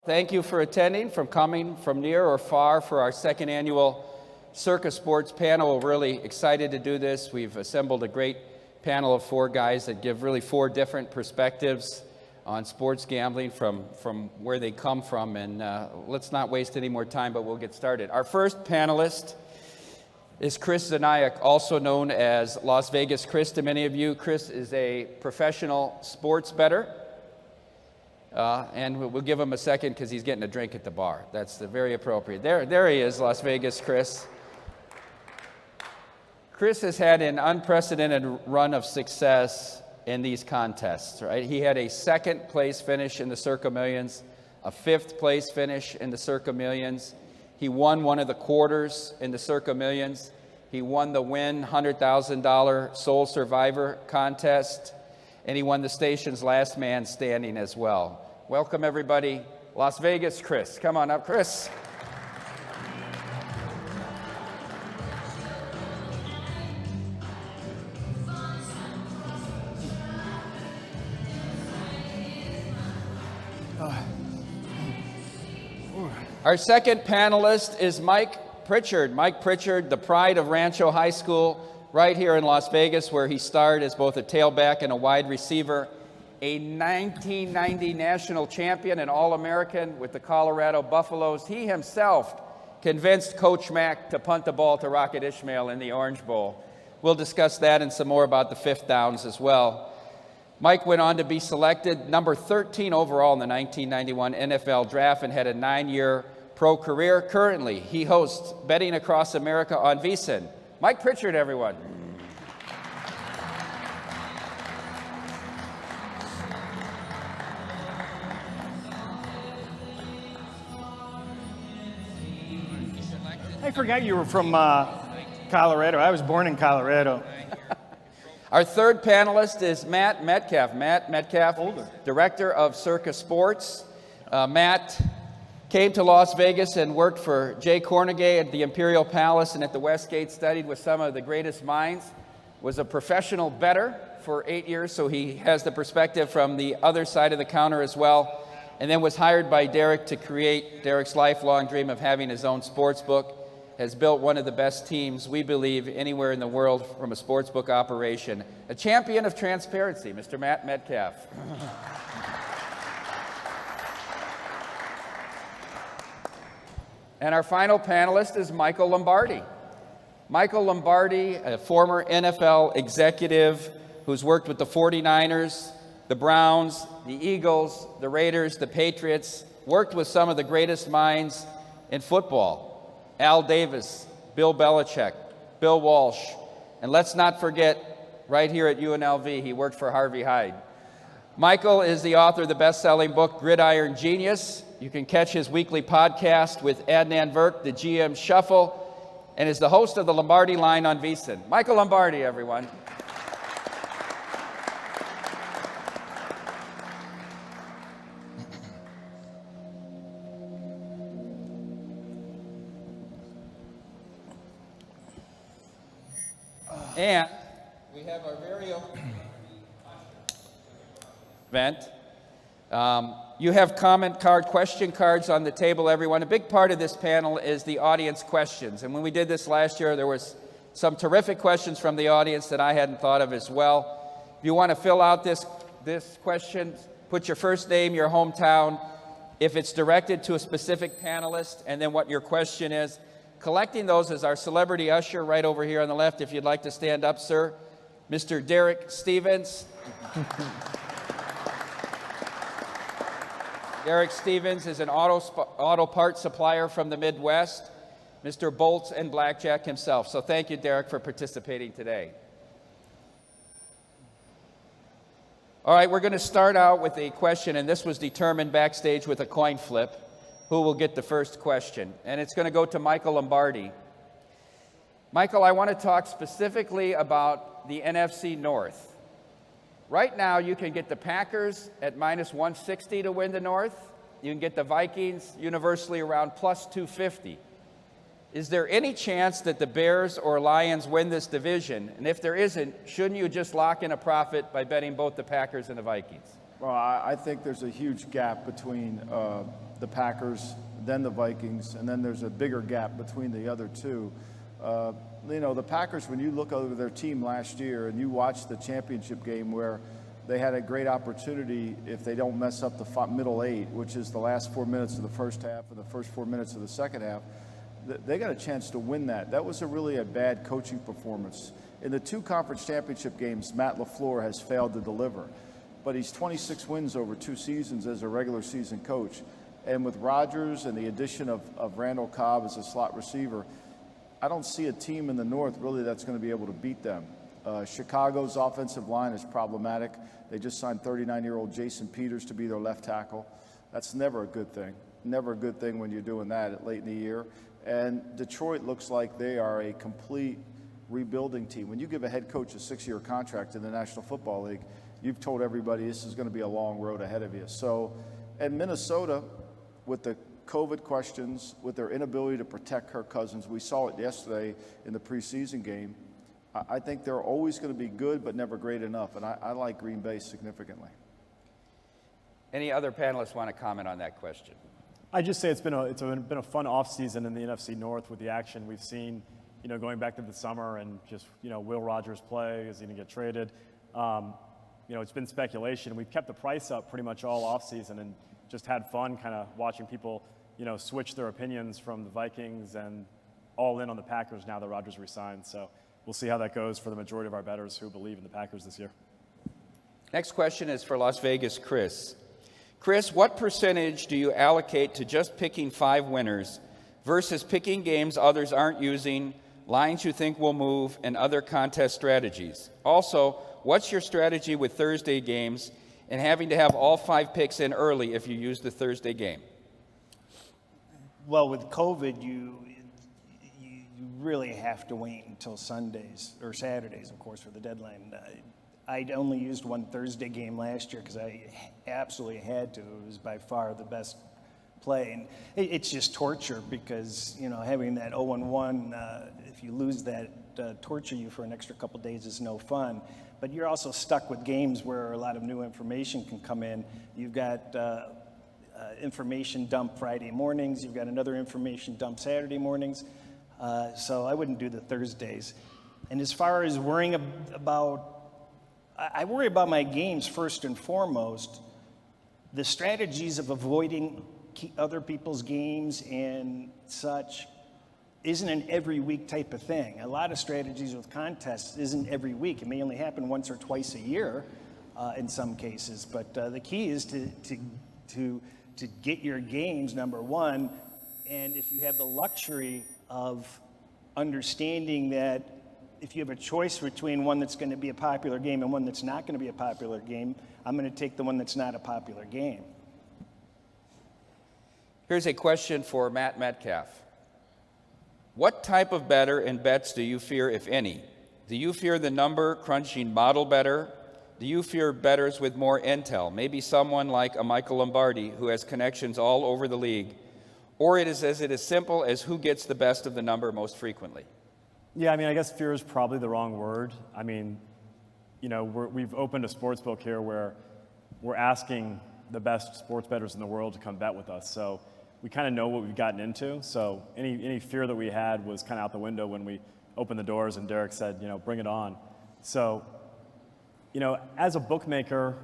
Thank you for attending, from coming from near or far for our second annual Circa Sports panel. We're really excited to do this. We've assembled a great panel of four guys that give really four different perspectives on sports gambling from where they come from. And let's not waste any more time, but we'll get started. Our first panelist is Chris Zanayak, also known as Las Vegas Chris to many of you. Chris is a professional sports bettor. And we'll give him a second because he's getting a drink at the bar. That's very appropriate. There he is, Las Vegas Chris. Chris has had an unprecedented run of success in these contests, right? He had a second place finish in the Circa Millions, a fifth place finish in the Circa Millions. He won one of the quarters in the Circa Millions. He won the Win $100,000 Sole Survivor contest. And he won the station's Last Man Standing as well. Welcome, everybody. Las Vegas Chris. Come on up, Chris. Our second panelist is Mike Pritchard. Mike Pritchard, the pride of Rancho High School, right here in Las Vegas, where he starred as both a tailback and a wide receiver, a 1990 national champion and All-American with the Colorado Buffaloes. He himself convinced Coach Mack to punt the ball to Rocket Ishmael in the Orange Bowl. We'll discuss that and some more about the fifth downs as well. Mike went on to be selected number 13 overall in the 1991 NFL Draft and had a 9-year pro career. Currently, he hosts Betting Across America on VSIN. Mike Pritchard, everyone. I forgot you were from Colorado. I was born in Colorado. Our third panelist is Matt Metcalf. Matt Metcalf, director of Circa Sports. Matt came to Las Vegas and worked for Jay Cornegay at the Imperial Palace and at the Westgate, studied with some of the greatest minds, was a professional bettor for 8 years, so he has the perspective from the other side of the counter as well, and then was hired by Derek to create Derek's lifelong dream of having his own sports book, has built one of the best teams, we believe, anywhere in the world from a sportsbook operation. A champion of transparency, Mr. Matt Metcalf. And our final panelist is Michael Lombardi. Michael Lombardi, a former NFL executive who's worked with the 49ers, the Browns, the Eagles, the Raiders, the Patriots, worked with some of the greatest minds in football. Al Davis, Bill Belichick, Bill Walsh, and let's not forget, right here at UNLV, he worked for Harvey Hyde. Michael is the author of the best-selling book, Gridiron Genius. You can catch his weekly podcast with Adnan Virk, the GM Shuffle, and is the host of the Lombardi Line on VSIN. Michael Lombardi, everyone. And we have our very own event. You have question cards on the table, everyone. A big part of this panel is the audience questions. And when we did this last year, there was some terrific questions from the audience that I hadn't thought of as well. If you want to fill out this question, put your first name, your hometown, if it's directed to a specific panelist, and then what your question is. Collecting those is our celebrity usher right over here on the left, if you'd like to stand up, sir. Mr. Derek Stevens. Derek Stevens is an auto parts supplier from the Midwest. Mr. Bolts and Blackjack himself. So thank you, Derek, for participating today. All right, we're going to start out with a question, and this was determined backstage with a coin flip. Who will get the first question? And it's going to go to Michael Lombardi. Michael, I want to talk specifically about the NFC North. Right now, you can get the Packers at minus 160 to win the North. You can get the Vikings universally around plus 250. Is there any chance that the Bears or Lions win this division? And if there isn't, shouldn't you just lock in a profit by betting both the Packers and the Vikings? Well, I think there's a huge gap between the Packers, then the Vikings, and then there's a bigger gap between the other two. The Packers, when you look over their team last year and you watch the championship game where they had a great opportunity, if they don't mess up the middle 8, which is the last 4 minutes of the first half and the first 4 minutes of the second half, they got a chance to win that. That was really a bad coaching performance. In the 2 conference championship games, Matt LaFleur has failed to deliver, but he's 26 wins over 2 seasons as a regular season coach. And with Rodgers and the addition of Randall Cobb as a slot receiver, I don't see a team in the North really that's going to be able to beat them. Chicago's offensive line is problematic. They just signed 39-year-old Jason Peters to be their left tackle. That's never a good thing. Never a good thing when you're doing that late in the year. And Detroit looks like they are a complete rebuilding team. When you give a head coach a 6-year contract in the National Football League, you've told everybody this is going to be a long road ahead of you. So, and Minnesota, with the COVID questions, with their inability to protect Kirk Cousins, we saw it yesterday in the preseason game. I think they're always going to be good, but never great enough. And I like Green Bay significantly. Any other panelists want to comment on that question? I just say it's been a fun offseason in the NFC North with the action we've seen, going back to the summer and just, will Rodgers play? Is he going to get traded? It's been speculation. We've kept the price up pretty much all offseason and just had fun kind of watching people, switch their opinions from the Vikings and all in on the Packers now that Rodgers resigned. So we'll see how that goes for the majority of our bettors who believe in the Packers this year. Next question is for Las Vegas, Chris. Chris, what percentage do you allocate to just picking 5 winners versus picking games others aren't using, lines you think will move, and other contest strategies? Also, what's your strategy with Thursday games and having to have all 5 picks in early if you use the Thursday game? Well, with COVID, you really have to wait until Sundays or Saturdays, of course, for the deadline. I'd only used one Thursday game last year because I absolutely had to. It was by far the best play. And it's just torture because, having that 0-1, if you lose that, torture you for an extra couple days is no fun. But you're also stuck with games where a lot of new information can come in. You've got information dump Friday mornings. You've got another information dump Saturday mornings. So I wouldn't do the Thursdays. And as far as worrying about, I worry about my games first and foremost. The strategies of avoiding other people's games and such isn't an every week type of thing. A lot of strategies with contests isn't every week. It may only happen once or twice a year in some cases. But the key is to get your games, number one, and if you have the luxury of understanding that if you have a choice between one that's going to be a popular game and one that's not going to be a popular game, I'm going to take the one that's not a popular game. Here's a question for Matt Metcalf. What type of bettor and bets do you fear, if any? Do you fear the number crunching model bettor? Do you fear bettors with more intel, maybe someone like a Michael Lombardi who has connections all over the league? Or is it as simple as who gets the best of the number most frequently? Yeah, I guess fear is probably the wrong word. We've opened a sports book here where we're asking the best sports bettors in the world to come bet with us. So we kind of know what we've gotten into. So any fear that we had was kind of out the window when we opened the doors and Derek said, bring it on. So, as a bookmaker,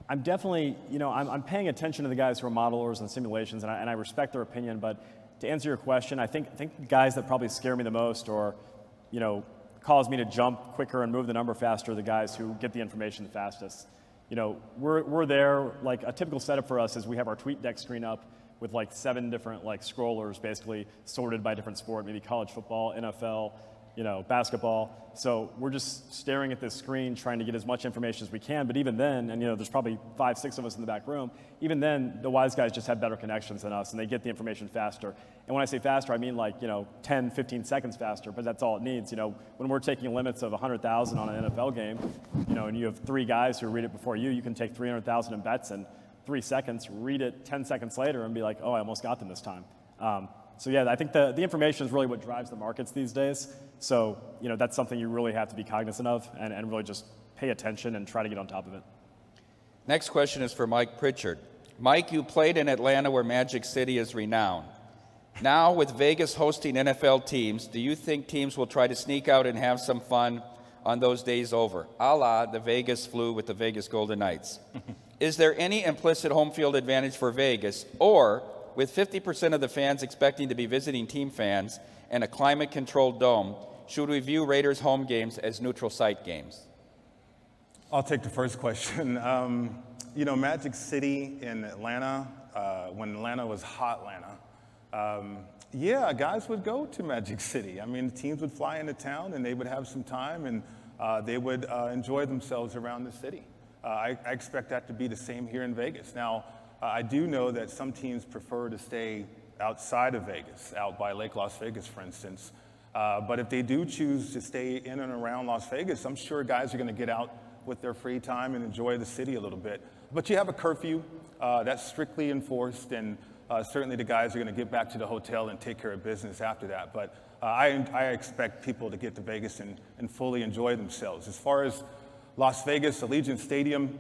I'm definitely, I'm paying attention to the guys who are modelers and simulations, and I respect their opinion. But to answer your question, I think the guys that probably scare me the most or, cause me to jump quicker and move the number faster are the guys who get the information the fastest. We're there, like a typical setup for us is we have our tweet deck screen up with 7 different scrollers basically sorted by different sport, maybe college football, NFL, basketball. So we're just staring at this screen trying to get as much information as we can. But even then, and there's probably 5, 6 of us in the back room, even then the wise guys just have better connections than us and they get the information faster. And when I say faster, I mean 10, 15 seconds faster, but that's all it needs. When we're taking limits of 100,000 on an NFL game, and you have 3 guys who read it before you can take 300,000 in bets in 3 seconds, read it 10 seconds later and be like, oh, I almost got them this time. So yeah, I think the information is really what drives the markets these days. So, that's something you really have to be cognizant of and really just pay attention and try to get on top of it. Next question is for Mike Pritchard. Mike, you played in Atlanta where Magic City is renowned. Now, with Vegas hosting NFL teams, do you think teams will try to sneak out and have some fun on those days over, a la the Vegas flu with the Vegas Golden Knights? Is there any implicit home field advantage for Vegas, or with 50% of the fans expecting to be visiting team fans and a climate-controlled dome, should we view Raiders home games as neutral site games? I'll take the first question. Magic City in Atlanta, when Atlanta was hot Atlanta, guys would go to Magic City. I mean, teams would fly into town and they would have some time and they would enjoy themselves around the city. I expect that to be the same here in Vegas. Now, I do know that some teams prefer to stay outside of Vegas, out by Lake Las Vegas, for instance. But if they do choose to stay in and around Las Vegas, I'm sure guys are going to get out with their free time and enjoy the city a little bit. But you have a curfew that's strictly enforced, and certainly the guys are going to get back to the hotel and take care of business after that. But I expect people to get to Vegas and fully enjoy themselves. As far as Las Vegas, Allegiant Stadium,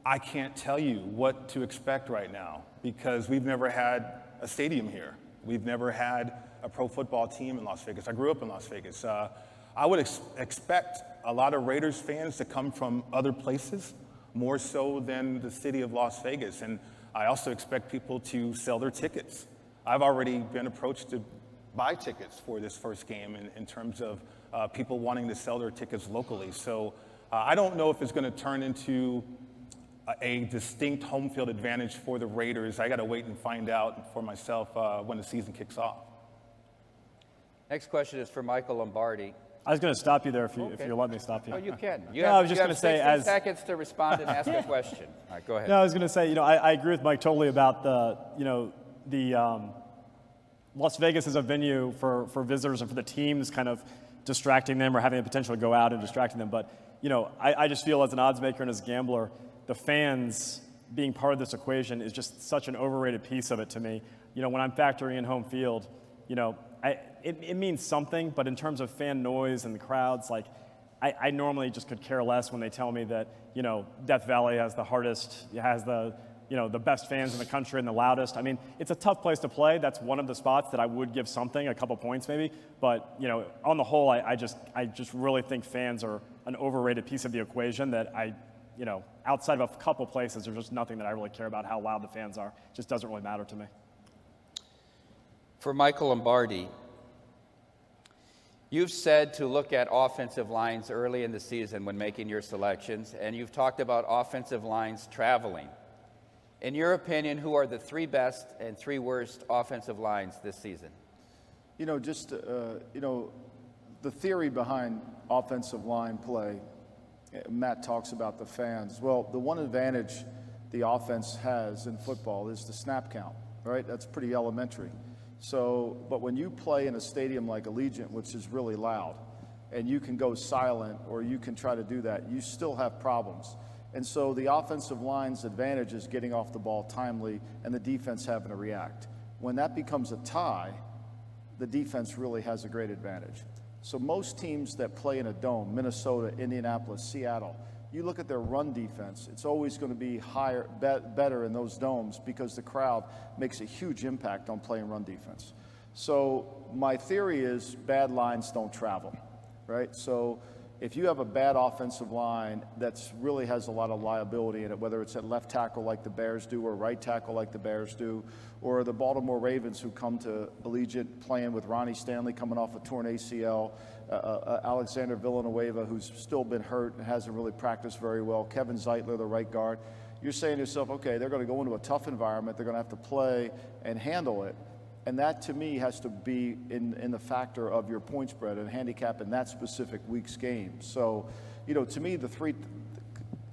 I can't tell you what to expect right now because we've never had a stadium here. We've never had a pro football team in Las Vegas. I grew up in Las Vegas. I would expect a lot of Raiders fans to come from other places, more so than the city of Las Vegas. And I also expect people to sell their tickets. I've already been approached to buy tickets for this first game in terms of people wanting to sell their tickets locally. So I don't know if it's going to turn into a distinct home field advantage for the Raiders. I got to wait and find out for myself when the season kicks off. Next question is for Michael Lombardi. I was going to stop you there if you let me stop you. Oh, you can. I was just going to say, 60 seconds to respond and ask a question. All right, go ahead. No, I was going to say, I agree with Mike totally about Las Vegas as a venue for visitors and for the teams kind of distracting them or having the potential to go out and distracting them. But, I just feel as an odds maker and as a gambler, the fans being part of this equation is just such an overrated piece of it to me. When I'm factoring in home field, it means something, but in terms of fan noise and the crowds, I normally just could care less when they tell me that, Death Valley has the best fans in the country and the loudest. I mean, it's a tough place to play. That's one of the spots that I would give something, a couple points maybe. But, on the whole, I just really think fans are an overrated piece of the equation that outside of a couple places, there's just nothing that I really care about how loud the fans are. It just doesn't really matter to me. For Michael Lombardi, you've said to look at offensive lines early in the season when making your selections, and you've talked about offensive lines traveling. In your opinion, who are the 3 best and 3 worst offensive lines this season? The theory behind offensive line play, Matt talks about the fans. Well, the one advantage the offense has in football is the snap count, right? That's pretty elementary. But when you play in a stadium like Allegiant, which is really loud, and you can go silent or you can try to do that, you still have problems. And so the offensive line's advantage is getting off the ball timely and the defense having to react. When that becomes a tie, the defense really has a great advantage. So most teams that play in a dome, Minnesota, Indianapolis, Seattle, you look at their run defense, it's always going to be better in those domes because the crowd makes a huge impact on playing run defense. So my theory is bad lines don't travel, right? So if you have a bad offensive line that really has a lot of liability in it, whether it's at left tackle like the Bears do or right tackle like the Bears do, or the Baltimore Ravens who come to Allegiant playing with Ronnie Stanley coming off a torn ACL, Alexander Villanueva, who's still been hurt and hasn't really practiced very well, Kevin Zeitler, the right guard. You're saying to yourself, okay, they're going to go into a tough environment. They're going to have to play and handle it. And that, to me, has to be in the factor of your point spread and handicap in that specific week's game. So, to me,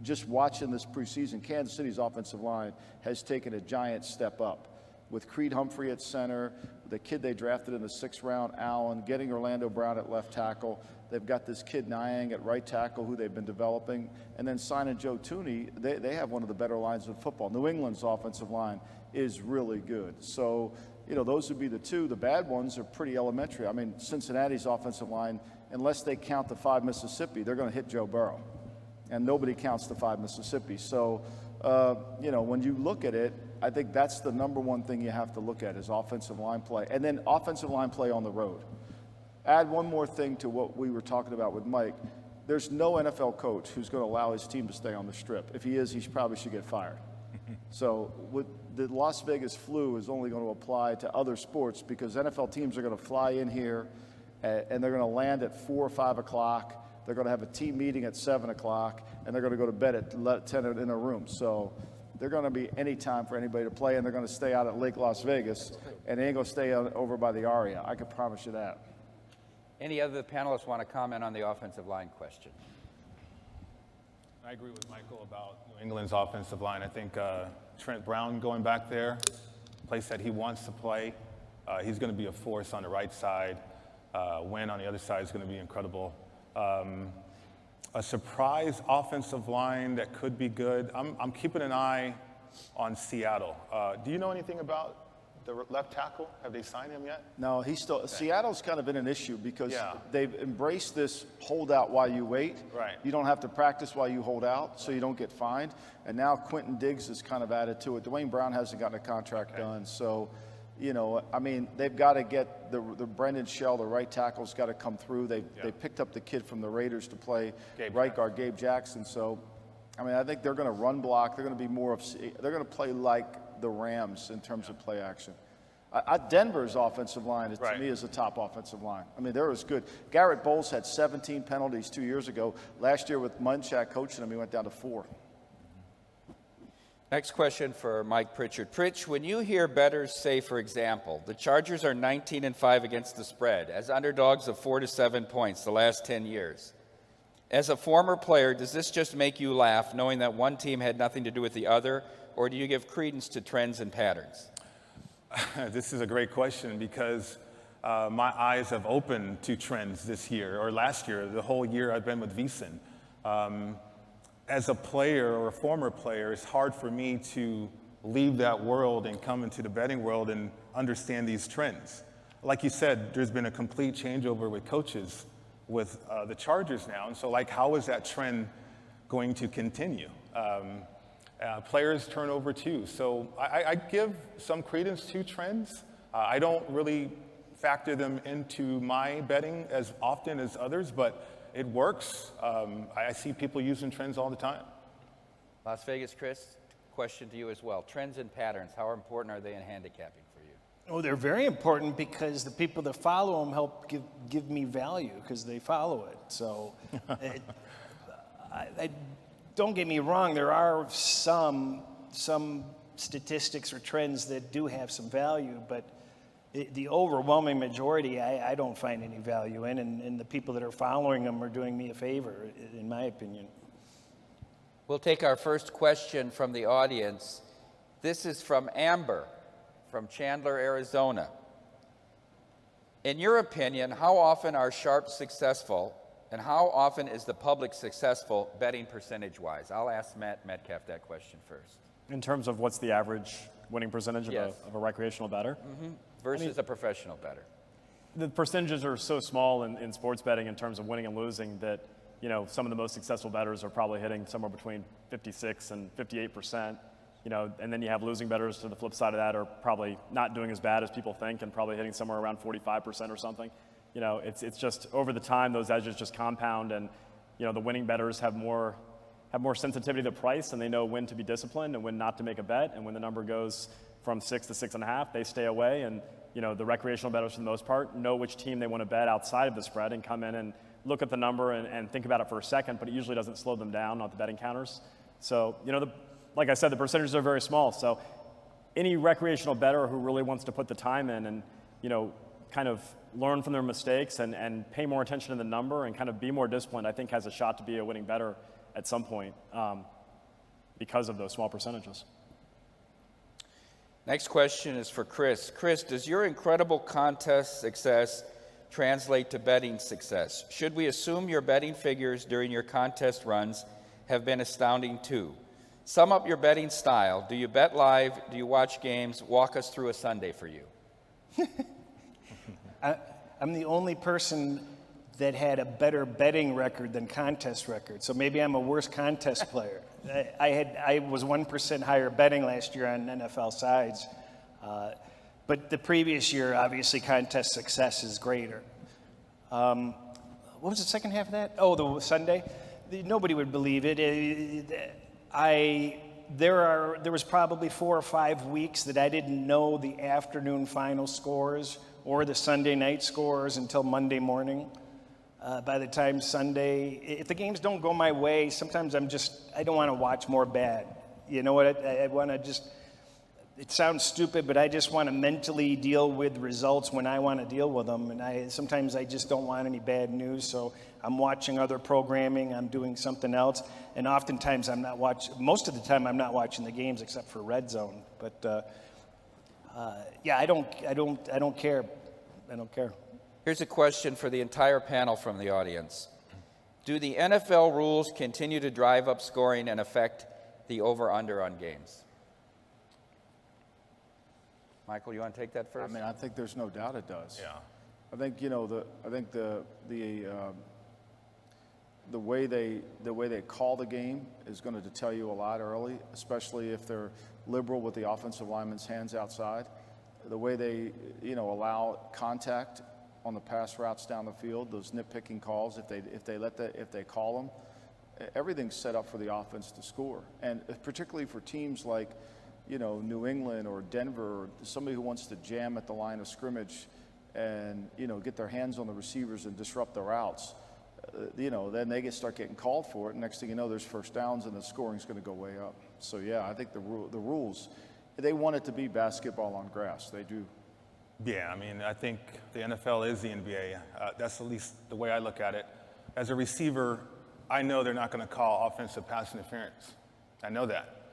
just watching this preseason, Kansas City's offensive line has taken a giant step up. With Creed Humphrey at center, the kid they drafted in the 6th round, Allen, getting Orlando Brown at left tackle. They've got this kid Niang at right tackle who they've been developing. And then signing Joe Thuney, they have one of the better lines of football. New England's offensive line is really good. So, those would be the 2. The bad ones are pretty elementary. I mean, Cincinnati's offensive line, unless they count the 5 Mississippi, they're going to hit Joe Burrow. And nobody counts the 5 Mississippi. So, when you look at it, I think that's the number one thing you have to look at is offensive line play, and then offensive line play on the road. Add one more thing to what we were talking about with Mike. There's no NFL coach who's going to allow his team to stay on the strip. If he is, he probably should get fired. So with the Las Vegas flu is only going to apply to other sports because NFL teams are going to fly in here and they're going to land at 4 or 5 o'clock. They're going to have a team meeting at 7 o'clock, and they're going to go to bed at 10 in a room. So they're going to be any time for anybody to play, and they're going to stay out at Lake Las Vegas, and they ain't going to stay over by the Aria. I can promise you that. Any other panelists want to comment on the offensive line question? I agree with Michael about New England's offensive line. I think Trent Brown going back there, place that he wants to play, he's going to be a force on the right side. Wynn on the other side is going to be incredible. A surprise offensive line that could be good. I'm keeping an eye on Seattle. Do you know anything about the left tackle? Have they signed him yet? No, he's still. Okay. Seattle's kind of been an issue because Yeah. they've embraced this hold out while you wait. Right. You don't have to practice while you hold out, so you don't get fined. And now Quentin Diggs is kind of added to it. Dwayne Brown hasn't gotten a contract done, so. You know, I mean, they've got to get the Brendan Shell, the right tackle's got to come through. They picked up the kid from the Raiders to play right guard, Gabe Jackson. So, I mean, I think they're going to run block. They're going to be more of. They're going to play like the Rams in terms of play action. Denver's offensive line, to me, is a top offensive line. I mean, they're as good. Garrett Bowles had 17 penalties 2 years ago. Last year with Munchak coaching him, he went down to 4. Next question for Mike Pritchard. Pritch, when you hear bettors say, for example, the Chargers are 19-5 against the spread as underdogs of 4 to 7 points the last 10 years. As a former player, does this just make you laugh knowing that one team had nothing to do with the other, or do you give credence to trends and patterns? This is a great question because my eyes have opened to trends this year or last year, the whole year I've been with VSIN. As a player or a former player, it's hard for me to leave that world and come into the betting world and understand these trends. Like you said, there's been a complete changeover with coaches with the Chargers now. And so, like, how is that trend going to continue? Players turn over too. So I give some credence to trends. I don't really factor them into my betting as often as others, but it works. I see people using trends all the time. Las Vegas, Chris, question to you as well. Trends and patterns, how important are they in handicapping for you? Oh, they're very important because the people that follow them help give me value because they follow it. So don't get me wrong, there are some statistics or trends that do have some value, but the overwhelming majority, I don't find any value in, and the people that are following them are doing me a favor, in my opinion. We'll take our first question from the audience. This is from Amber, from Chandler, Arizona. In your opinion, how often are sharps successful, and how often is the public successful betting percentage-wise? I'll ask Matt Metcalf that question first. In terms of what's the average winning percentage of a recreational bettor? Mm-hmm. Versus a professional bettor. The percentages are so small in sports betting in terms of winning and losing that, you know, some of the most successful bettors are probably hitting somewhere between 56 and 58%. You know, and then you have losing bettors to the flip side of that are probably not doing as bad as people think and probably hitting somewhere around 45% or something. You know, it's just over the time those edges just compound, and you know the winning bettors have more sensitivity to price, and they know when to be disciplined and when not to make a bet, and when the number goes from 6 to 6.5, they stay away. And you know the recreational bettors, for the most part, know which team they want to bet outside of the spread and come in and look at the number and think about it for a second, but it usually doesn't slow them down, not the betting counters. So you know, like I said, the percentages are very small. So any recreational bettor who really wants to put the time in and you know kind of learn from their mistakes and pay more attention to the number and kind of be more disciplined, I think has a shot to be a winning bettor at some point because of those small percentages. Next question is for Chris. Chris, does your incredible contest success translate to betting success? Should we assume your betting figures during your contest runs have been astounding too? Sum up your betting style. Do you bet live? Do you watch games? Walk us through a Sunday for you. I'm the only person that had a better betting record than contest record. So maybe I'm a worse contest player. I was 1% higher betting last year on NFL sides. But the previous year, obviously, contest success is greater. What was the second half of that? Oh, the Sunday? Nobody would believe it. There was probably 4 or 5 weeks that I didn't know the afternoon final scores or the Sunday night scores until Monday morning. By the time Sunday, if the games don't go my way, sometimes I don't want to watch more bad. You know what? I want to just, it sounds stupid, but I just want to mentally deal with results when I want to deal with them. And sometimes I just don't want any bad news. So I'm watching other programming. I'm doing something else. And oftentimes most of the time I'm not watching the games except for Red Zone. But yeah, I don't care. I don't care. Here's a question for the entire panel from the audience. Do the NFL rules continue to drive up scoring and affect the over-under on games? Michael, you want to take that first? I mean, I think there's no doubt it does. Yeah. I think the way they call the game is going to tell you a lot early, especially if they're liberal with the offensive lineman's hands outside. The way they allow contact on the pass routes down the field, those nitpicking calls, if they call them, everything's set up for the offense to score. And particularly for teams like, New England or Denver, or somebody who wants to jam at the line of scrimmage and, get their hands on the receivers and disrupt the routes, then they start getting called for it. And next thing you know, there's first downs and the scoring's going to go way up. So yeah, I think the rules, they want it to be basketball on grass. They do. Yeah, I mean, I think the NFL is the NBA. That's at least the way I look at it. As a receiver, I know they're not going to call offensive pass interference. I know that.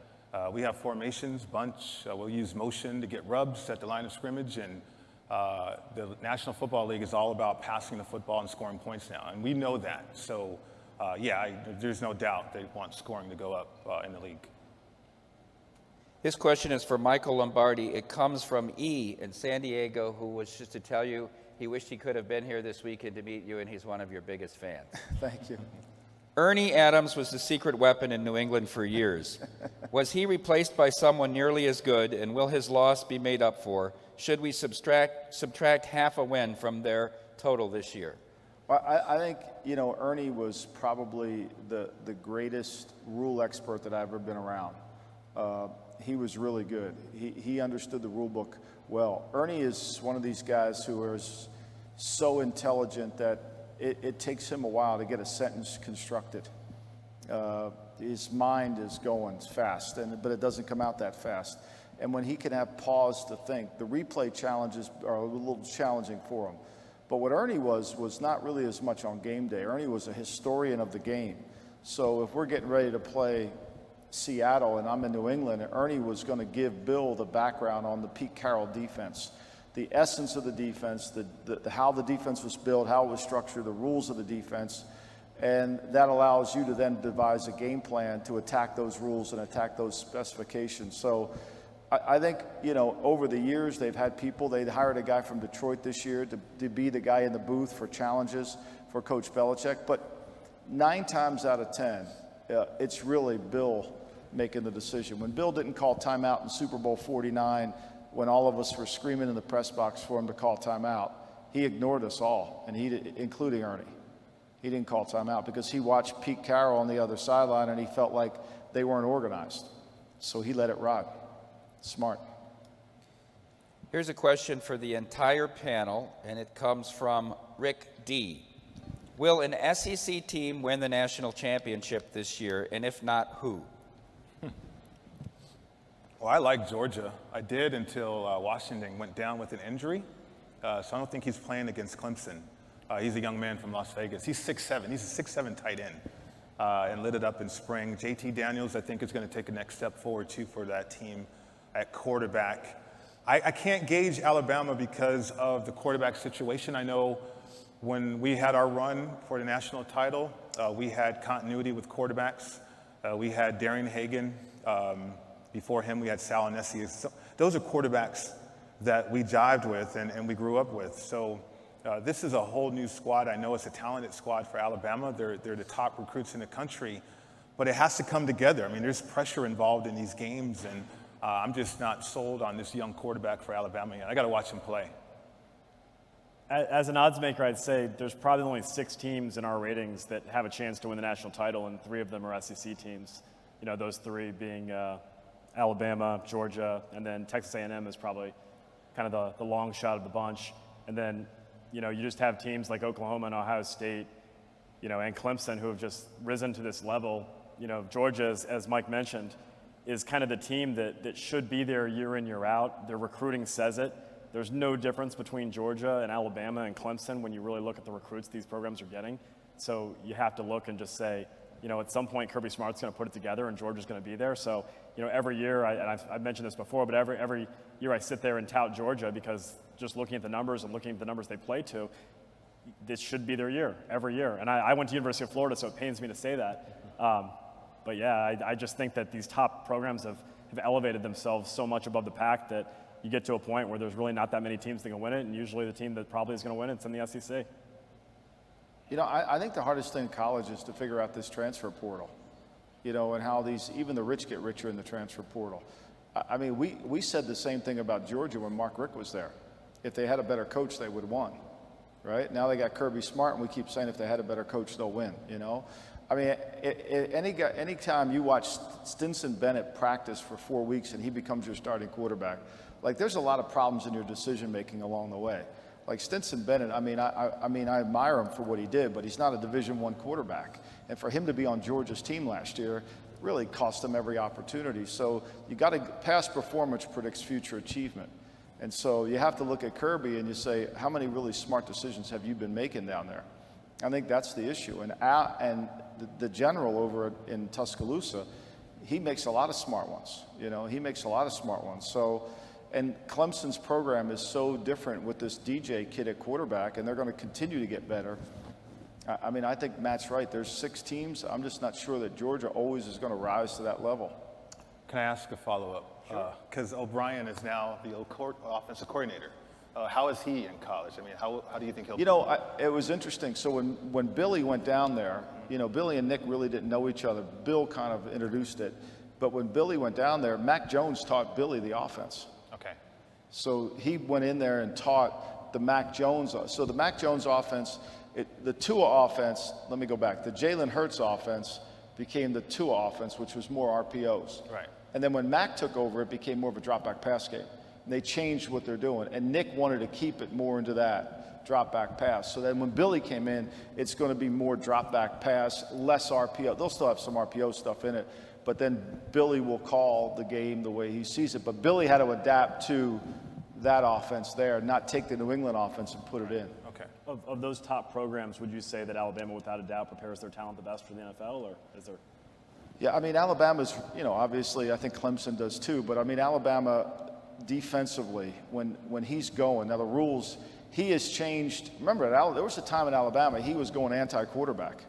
We have formations, bunch. We'll use motion to get rubs at the line of scrimmage. And the National Football League is all about passing the football and scoring points now. And we know that. So, there's no doubt they want scoring to go up in the league. This question is for Michael Lombardi. It comes from E in San Diego, who was just to tell you he wished he could have been here this weekend to meet you, and he's one of your biggest fans. Thank you. Ernie Adams was the secret weapon in New England for years. Was he replaced by someone nearly as good, and will his loss be made up for? Should we subtract half a win from their total this year? I think, Ernie was probably the greatest rule expert that I've ever been around. He was really good. He understood the rule book well. Ernie is one of these guys who is so intelligent that it takes him a while to get a sentence constructed. His mind is going fast, but it doesn't come out that fast. And when he can have pause to think, the replay challenges are a little challenging for him. But what Ernie was not really as much on game day. Ernie was a historian of the game. So if we're getting ready to play Seattle and I'm in New England, and Ernie was going to give Bill the background on the Pete Carroll defense, the essence of the defense, how the defense was built, how it was structured, the rules of the defense, and that allows you to then devise a game plan to attack those rules and attack those specifications. So I think, over the years they've had people, they hired a guy from Detroit this year to be the guy in the booth for challenges for Coach Belichick, but 9 times out of 10, it's really Bill making the decision. When Bill didn't call timeout in Super Bowl 49, when all of us were screaming in the press box for him to call timeout, he ignored us all, and including Ernie. He didn't call timeout because he watched Pete Carroll on the other sideline, and he felt like they weren't organized. So he let it ride. Smart. Here's a question for the entire panel, and it comes from Rick D. Will an SEC team win the national championship this year, and if not, who? Well, I like Georgia. I did until Washington went down with an injury. So I don't think he's playing against Clemson. He's a young man from Las Vegas. He's 6'7". He's a 6'7" tight end and lit it up in spring. JT Daniels, I think, is going to take a next step forward, too, for that team at quarterback. I can't gauge Alabama because of the quarterback situation. I know when we had our run for the national title, we had continuity with quarterbacks. We had Darian Hagan. Before him, we had Sal Anesi. So those are quarterbacks that we jived with and we grew up with. So This is a whole new squad. I know it's a talented squad for Alabama. They're the top recruits in the country, but it has to come together. I mean, there's pressure involved in these games, and I'm just not sold on this young quarterback for Alabama yet. I got to watch him play. As an odds maker, I'd say there's probably only 6 teams in our ratings that have a chance to win the national title, and 3 of them are SEC teams. You know, those 3 being Alabama, Georgia, and then Texas A&M is probably kind of the long shot of the bunch. And then, you know, you just have teams like Oklahoma and Ohio State, you know, and Clemson who have just risen to this level. You know, Georgia, as Mike mentioned, is kind of the team that should be there year in, year out. Their recruiting says it. There's no difference between Georgia and Alabama and Clemson when you really look at the recruits these programs are getting. So you have to look and just say, you know, at some point Kirby Smart's going to put it together and Georgia's going to be there. So, you know, every year, I've mentioned this before, but every year I sit there and tout Georgia because just looking at the numbers and looking at the numbers they play to, this should be their year, every year. And I went to University of Florida, so it pains me to say that. But yeah, I just think that these top programs have elevated themselves so much above the pack that you get to a point where there's really not that many teams that can win it, and usually the team that probably is going to win it's in the SEC. You know, I think the hardest thing in college is to figure out this transfer portal, you know, and how even the rich get richer in the transfer portal. I mean, we said the same thing about Georgia when Mark Richt was there. If they had a better coach, they would have won, right? Now they got Kirby Smart, and we keep saying if they had a better coach, they'll win, you know? I mean, any time you watch Stinson Bennett practice for 4 weeks and he becomes your starting quarterback, like there's a lot of problems in your decision-making along the way. Like Stinson Bennett, I mean, I admire him for what he did, but he's not a Division I quarterback. And for him to be on Georgia's team last year really cost him every opportunity. So you got to, past performance predicts future achievement. And so you have to look at Kirby and you say, how many really smart decisions have you been making down there? I think that's the issue. And the general over in Tuscaloosa, he makes a lot of smart ones. You know, he makes a lot of smart ones. So, and Clemson's program is so different with this DJ kid at quarterback, and they're going to continue to get better. I mean, I think Matt's right. There's 6 teams. I'm just not sure that Georgia always is going to rise to that level. Can I ask a follow-up? Because O'Brien is now the offensive coordinator. How is he in college? I mean, how do you think he'll? You know, it was interesting. So when Billy went down there, you know, Billy and Nick really didn't know each other. Bill kind of introduced it. But when Billy went down there, Mac Jones taught Billy the offense. Okay. So he went in there and taught the Mac Jones. So the Mac Jones offense, the Tua offense, let me go back. The Jalen Hurts offense became the Tua offense, which was more RPOs. Right. And then when Mac took over, it became more of a drop-back pass game. And they changed what they're doing. And Nick wanted to keep it more into that drop-back pass. So then when Billy came in, it's going to be more drop-back pass, less RPO. They'll still have some RPO stuff in it. But then Billy will call the game the way he sees it. But Billy had to adapt to that offense there, not take the New England offense and put it in. Okay. Of those top programs, would you say that Alabama, without a doubt, prepares their talent the best for the NFL, or is there? Yeah, I mean, Alabama's, you know, obviously I think Clemson does too. But, I mean, Alabama defensively, when he's going, now the rules, he has changed. Remember, there was a time in Alabama he was going anti-quarterback.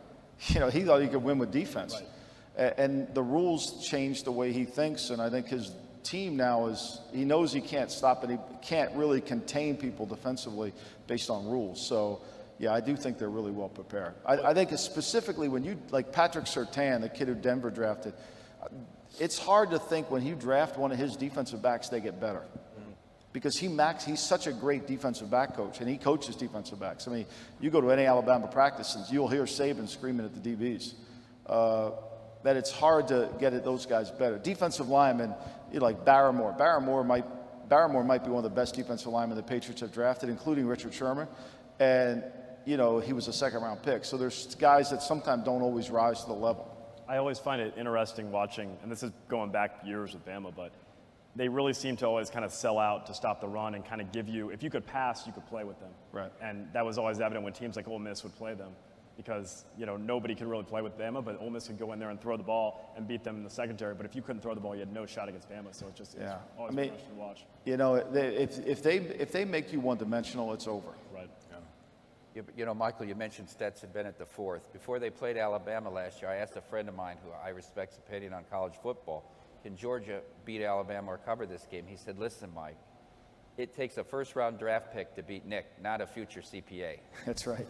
You know, he thought he could win with defense. Right. And the rules changed the way he thinks, and I think his team now he knows he can't stop it. He can't really contain people defensively based on rules. So, yeah, I do think they're really well prepared. I think specifically when you, like Patrick Surtain, the kid who Denver drafted, it's hard to think when you draft one of his defensive backs, they get better. Because he's such a great defensive back coach, and he coaches defensive backs. I mean, you go to any Alabama practices, you'll hear Saban screaming at the DBs. That it's hard to get those guys better. Defensive linemen, you know, like Barrymore. Barrymore might be one of the best defensive linemen the Patriots have drafted, including Richard Sherman. And, you know, he was a second-round pick. So there's guys that sometimes don't always rise to the level. I always find it interesting watching, and this is going back years with Bama, but they really seem to always kind of sell out to stop the run and kind of give you, if you could pass, you could play with them. Right. And that was always evident when teams like Ole Miss would play them. Because, you know, nobody could really play with Bama, but Ole Miss could go in there and throw the ball and beat them in the secondary. But if you couldn't throw the ball, you had no shot against Bama. So it's always interesting to watch. You know, if they make you one-dimensional, it's over. Right. Yeah. You know, Michael, you mentioned Stetson Bennett the fourth. Before they played Alabama last year, I asked a friend of mine who I respect's opinion on college football, can Georgia beat Alabama or cover this game? He said, listen, Mike, it takes a first-round draft pick to beat Nick, not a future CPA. That's right.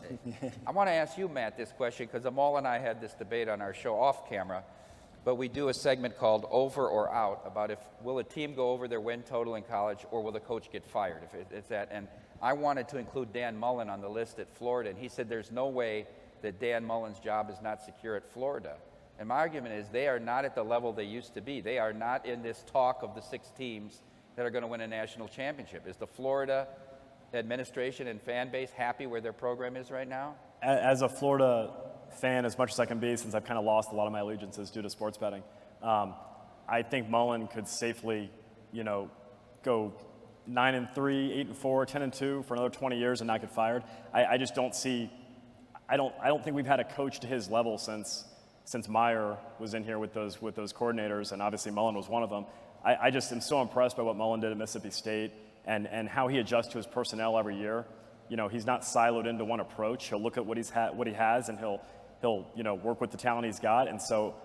I want to ask you, Matt, this question, because Amal and I had this debate on our show off camera, but we do a segment called Over or Out about will a team go over their win total in college, or will the coach get fired? If it's that, and I wanted to include Dan Mullen on the list at Florida, and he said there's no way that Dan Mullen's job is not secure at Florida. And my argument is they are not at the level they used to be. They are not in this talk of the 6 teams that are going to win a national championship. Is the Florida administration and fan base happy where their program is right now? As a Florida fan, as much as I can be, since I've kind of lost a lot of my allegiances due to sports betting, I think Mullen could safely, go 9-3, 8-4, 10-2 for another 20 years and not get fired. I just don't see. I don't think we've had a coach to his level since Meyer was in here with those coordinators, and obviously Mullen was one of them. I just am so impressed by what Mullen did at Mississippi State and how he adjusts to his personnel every year. He's not siloed into one approach. He'll look at what he has, and he'll work with the talent he's got. And so,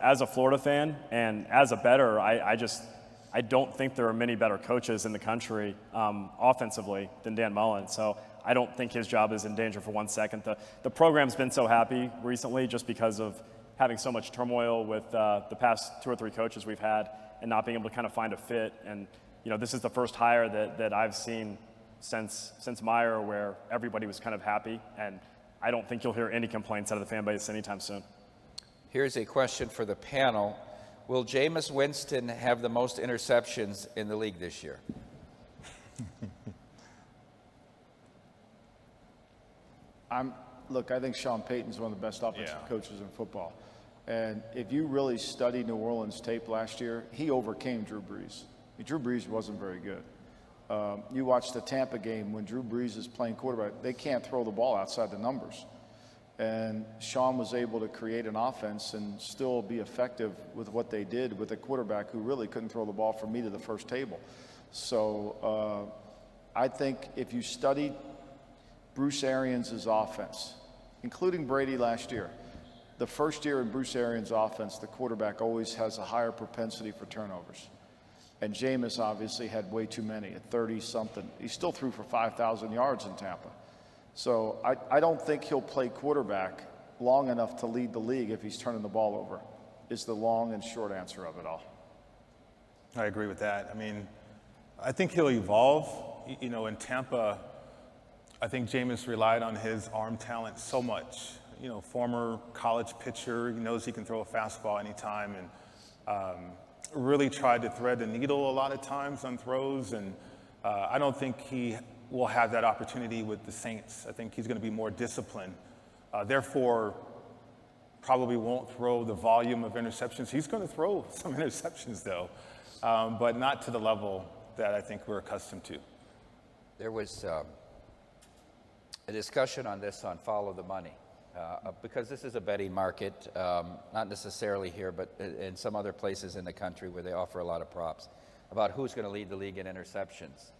as a Florida fan and as a bettor, I don't think there are many better coaches in the country offensively than Dan Mullen. So I don't think his job is in danger for 1 second. The program's been so happy recently just because of having so much turmoil with the past 2 or 3 coaches we've had and not being able to kind of find a fit. And, this is the first hire that I've seen since Meyer where everybody was kind of happy. And I don't think you'll hear any complaints out of the fan base anytime soon. Here's a question for the panel. Will Jameis Winston have the most interceptions in the league this year? Look, I think Sean Payton's one of the best offensive coaches in football. And if you really study New Orleans tape last year, he overcame Drew Brees. Drew Brees wasn't very good. You watch the Tampa game when Drew Brees is playing quarterback, they can't throw the ball outside the numbers. And Sean was able to create an offense and still be effective with what they did with a quarterback who really couldn't throw the ball from me to the first table. So I think if you study Bruce Arians' offense, including Brady last year, the first year in Bruce Arians' offense, the quarterback always has a higher propensity for turnovers. And Jameis obviously had way too many at 30-something. He still threw for 5,000 yards in Tampa. So I don't think he'll play quarterback long enough to lead the league if he's turning the ball over, is the long and short answer of it all. I agree with that. I mean, I think he'll evolve. In Tampa, I think Jameis relied on his arm talent so much. Former college pitcher, he knows he can throw a fastball anytime, and really tried to thread the needle a lot of times on throws. And I don't think he will have that opportunity with the Saints. I think he's going to be more disciplined. Therefore, probably won't throw the volume of interceptions. He's going to throw some interceptions, though, but not to the level that I think we're accustomed to. There was a discussion on this on Follow the Money, because this is a betting market, not necessarily here, but in some other places in the country where they offer a lot of props, about who's going to lead the league in interceptions.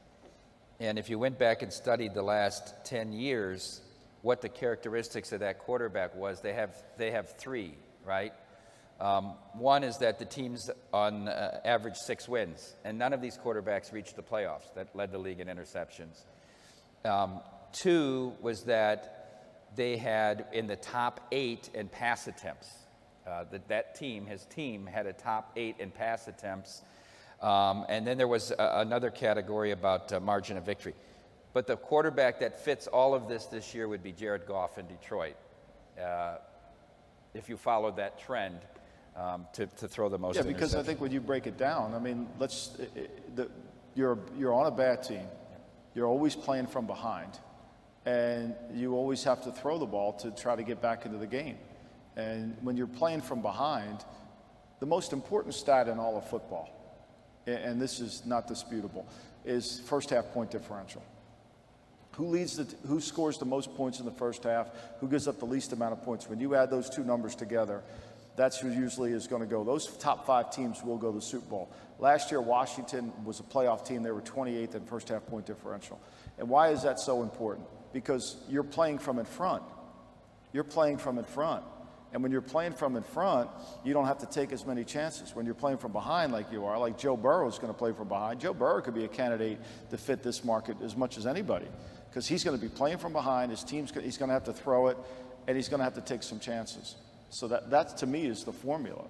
And if you went back and studied the last 10 years, what the characteristics of that quarterback was, they have 3, right? One is that the team's on average 6 wins, and none of these quarterbacks reached the playoffs that led the league in interceptions. 2 was that they had in the top 8 in pass attempts. His team had a top 8 in pass attempts. And then there was another category about margin of victory. But the quarterback that fits all of this year would be Jared Goff in Detroit. If you followed that trend to throw the most. Yeah, because I think when you break it down, I mean, you're on a bad team. You're always playing from behind, and you always have to throw the ball to try to get back into the game. And when you're playing from behind, the most important stat in all of football, and this is not disputable, is first half point differential. Who scores the most points in the first half? Who gives up the least amount of points? When you add those 2 numbers together, that's who usually is going to go. Those top 5 teams will go to the Super Bowl. Last year, Washington was a playoff team. They were 28th in first half point differential. And why is that so important? Because you're playing from in front. You're playing from in front. And when you're playing from in front, you don't have to take as many chances. When you're playing from behind like you are, like Joe Burrow is going to play from behind, Joe Burrow could be a candidate to fit this market as much as anybody because he's going to be playing from behind, he's going to have to throw it, and he's going to have to take some chances. So that to me is the formula.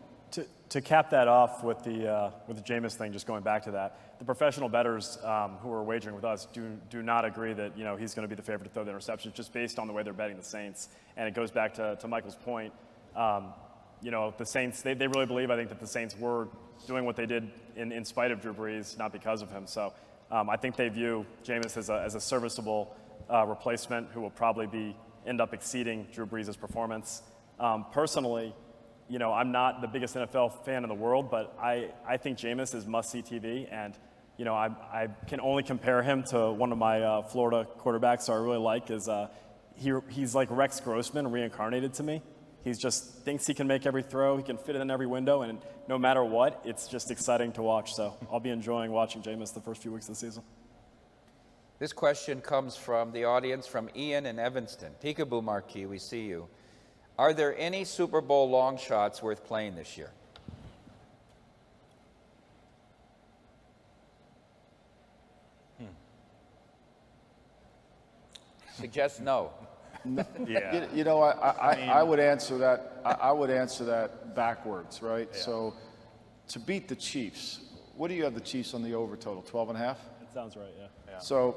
To cap that off with the Jameis thing, just going back to that, the professional bettors who are wagering with us do not agree that he's going to be the favorite to throw the interceptions just based on the way they're betting the Saints. And it goes back to Michael's point. The Saints, they really believe, I think, that the Saints were doing what they did in spite of Drew Brees, not because of him. So I think they view Jameis as a serviceable replacement who will probably end up exceeding Drew Brees' performance. Personally, I'm not the biggest NFL fan in the world, but I think Jameis is must-see TV, and I can only compare him to one of my Florida quarterbacks who I really like. He's like Rex Grossman reincarnated to me. He just thinks he can make every throw, he can fit it in every window, and no matter what, it's just exciting to watch. So I'll be enjoying watching Jameis the first few weeks of the season. This question comes from the audience, from Ian in Evanston. Peekaboo Marquis, we see you. Are there any Super Bowl long shots worth playing this year? Suggest no. Yeah. I would answer that. I would answer that backwards, right? Yeah. So, to beat the Chiefs, what do you have the Chiefs on the over total? 12.5. That sounds right. Yeah. So,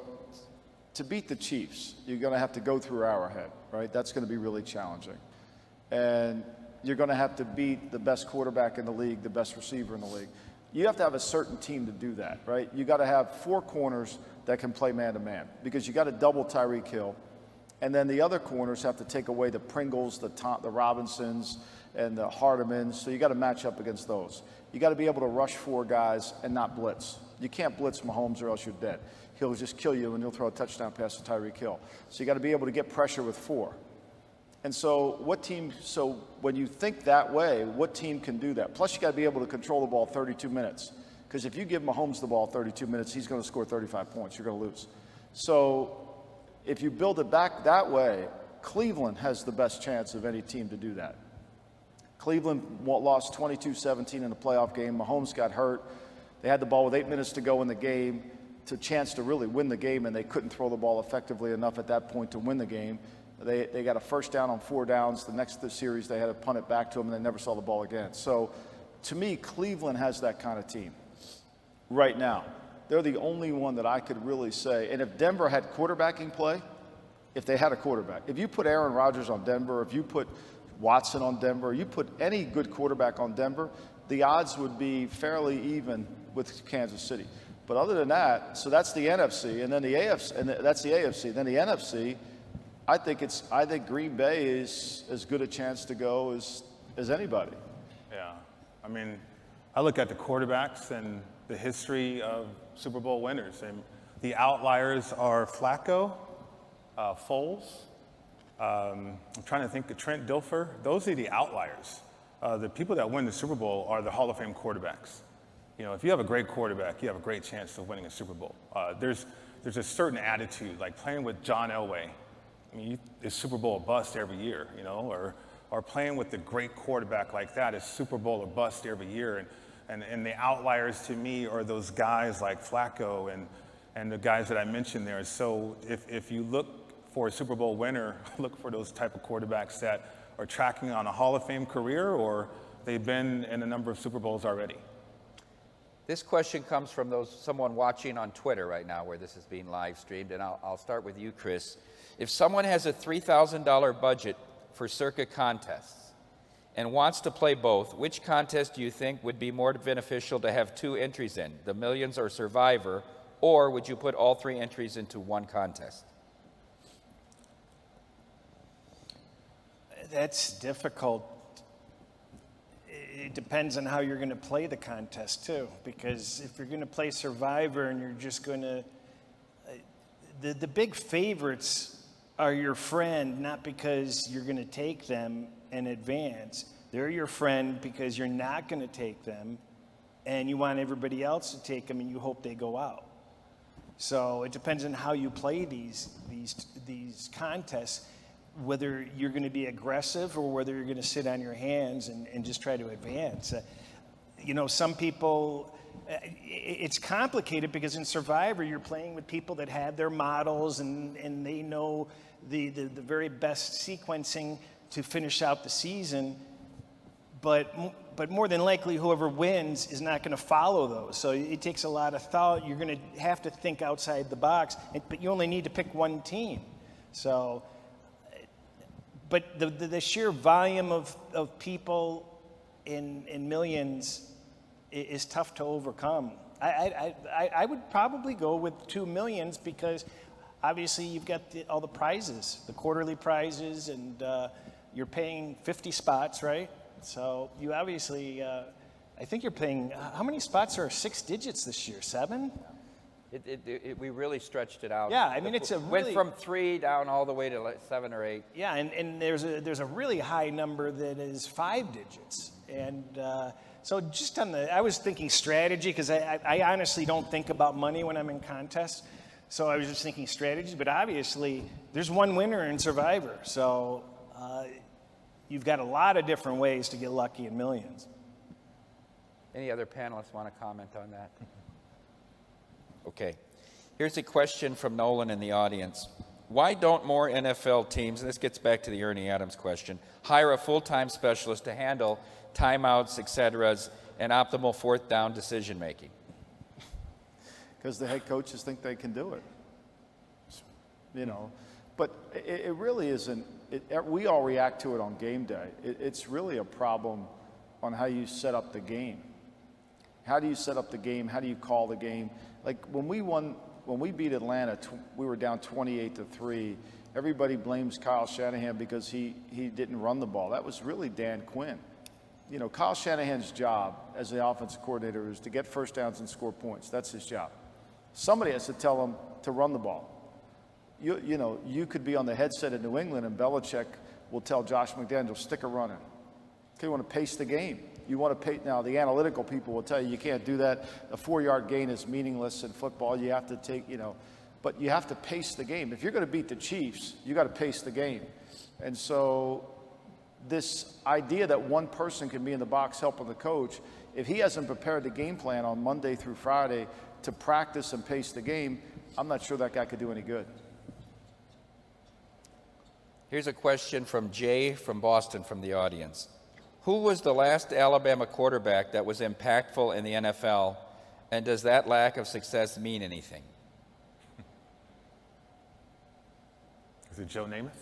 to beat the Chiefs, you're going to have to go through Arrowhead, right? That's going to be really challenging, and you're going to have to beat the best quarterback in the league, the best receiver in the league. You have to have a certain team to do that, right? You got to have 4 corners that can play man-to-man because you got to double Tyreek Hill. And then the other corners have to take away the Pringles, the Robinsons, and the Hardemans. So you got to match up against those. You got to be able to rush 4 guys and not blitz. You can't blitz Mahomes or else you're dead. He'll just kill you and he'll throw a touchdown pass to Tyreek Hill. So you got to be able to get pressure with 4. And so when you think that way, what team can do that? Plus you got to be able to control the ball 32 minutes. Because if you give Mahomes the ball 32 minutes, he's going to score 35 points. You're going to lose. So if you build it back that way, Cleveland has the best chance of any team to do that. Cleveland lost 22-17 in the playoff game. Mahomes got hurt. They had the ball with 8 minutes to go in the game, to chance to really win the game, and they couldn't throw the ball effectively enough at that point to win the game. They got a first down on 4 downs. The next series, they had to punt it back to them, and they never saw the ball again. So, to me, Cleveland has that kind of team right now. They're the only one that I could really say. And if Denver had quarterbacking play, if they had a quarterback, if you put Aaron Rodgers on Denver, if you put Watson on Denver, you put any good quarterback on Denver, the odds would be fairly even with Kansas City. But other than that, so that's the NFC, and then the AFC, and that's the AFC. Then the NFC, I think Green Bay is as good a chance to go as anybody. Yeah, I mean, I look at the quarterbacks and the history of Super Bowl winners, and the outliers are Flacco, Foles. I'm trying to think of Trent Dilfer. Those are the outliers. The people that win the Super Bowl are the Hall of Fame quarterbacks. If you have a great quarterback, you have a great chance of winning a Super Bowl. There's a certain attitude, like playing with John Elway. I mean, it's Super Bowl or bust every year, or playing with a great quarterback like that is Super Bowl or bust every year. And the outliers to me are those guys like Flacco and the guys that I mentioned there. So if you look for a Super Bowl winner, look for those type of quarterbacks that are tracking on a Hall of Fame career or they've been in a number of Super Bowls already. This question comes from someone watching on Twitter right now where this is being live streamed, and I'll start with you, Chris. If someone has a $3,000 budget for Circa contests and wants to play both, which contest do you think would be more beneficial to have 2 entries in, the Millions or Survivor, or would you put all 3 entries into one contest? That's difficult. It depends on how you're going to play the contest, too. Because if you're going to play Survivor and you're just going to... The big favorites are your friend, not because you're going to take them in advance. They're your friend because you're not going to take them, and you want everybody else to take them, and you hope they go out. So it depends on how you play these contests. whether you're going to be aggressive or whether you're going to sit on your hands and just try to advance. Some people, it's complicated because in Survivor, you're playing with people that have their models and they know the very best sequencing to finish out the season. But more than likely, whoever wins is not going to follow those. So it takes a lot of thought. You're going to have to think outside the box, but you only need to pick one team. So, but the sheer volume of people in millions is tough to overcome. I would probably go with 2 million because obviously you've got all the prizes, the quarterly prizes, and you're paying 50 spots, right? So you obviously, I think you're paying, how many spots are 6 digits this year? 7? We really stretched it out. Yeah, I mean, it's a really... Went from 3 down all the way to like 7 or 8. Yeah, and there's a really high number that is 5 digits. And so just I was thinking strategy, because I honestly don't think about money when I'm in contests. So I was just thinking strategy, but obviously there's one winner in Survivor. So you've got a lot of different ways to get lucky in millions. Any other panelists want to comment on that? Okay. Here's a question from Nolan in the audience. Why don't more NFL teams, and this gets back to the Ernie Adams question, hire a full-time specialist to handle timeouts, et cetera, and optimal fourth down decision making? Because the head coaches think they can do it. But it really isn't. We all react to it on game day. It's really a problem on how you set up the game. How do you set up the game? How do you call the game? Like when we beat Atlanta, we were down 28-3. Everybody blames Kyle Shanahan because he didn't run the ball. That was really Dan Quinn. Kyle Shanahan's job as the offensive coordinator is to get first downs and score points. That's his job. Somebody has to tell him to run the ball. You could be on the headset in New England and Belichick will tell Josh McDaniels, stick a run in. Okay, you want to pace the game. You want to pace. Now, the analytical people will tell you can't do that. A 4-yard gain is meaningless in football. You have to take, but you have to pace the game. If you're going to beat the Chiefs, you got to pace the game. And so this idea that one person can be in the box helping the coach, if he hasn't prepared the game plan on Monday through Friday to practice and pace the game, I'm not sure that guy could do any good. Here's a question from Jay from Boston from the audience. Who was the last Alabama quarterback that was impactful in the NFL, and does that lack of success mean anything? Is it Joe Namath?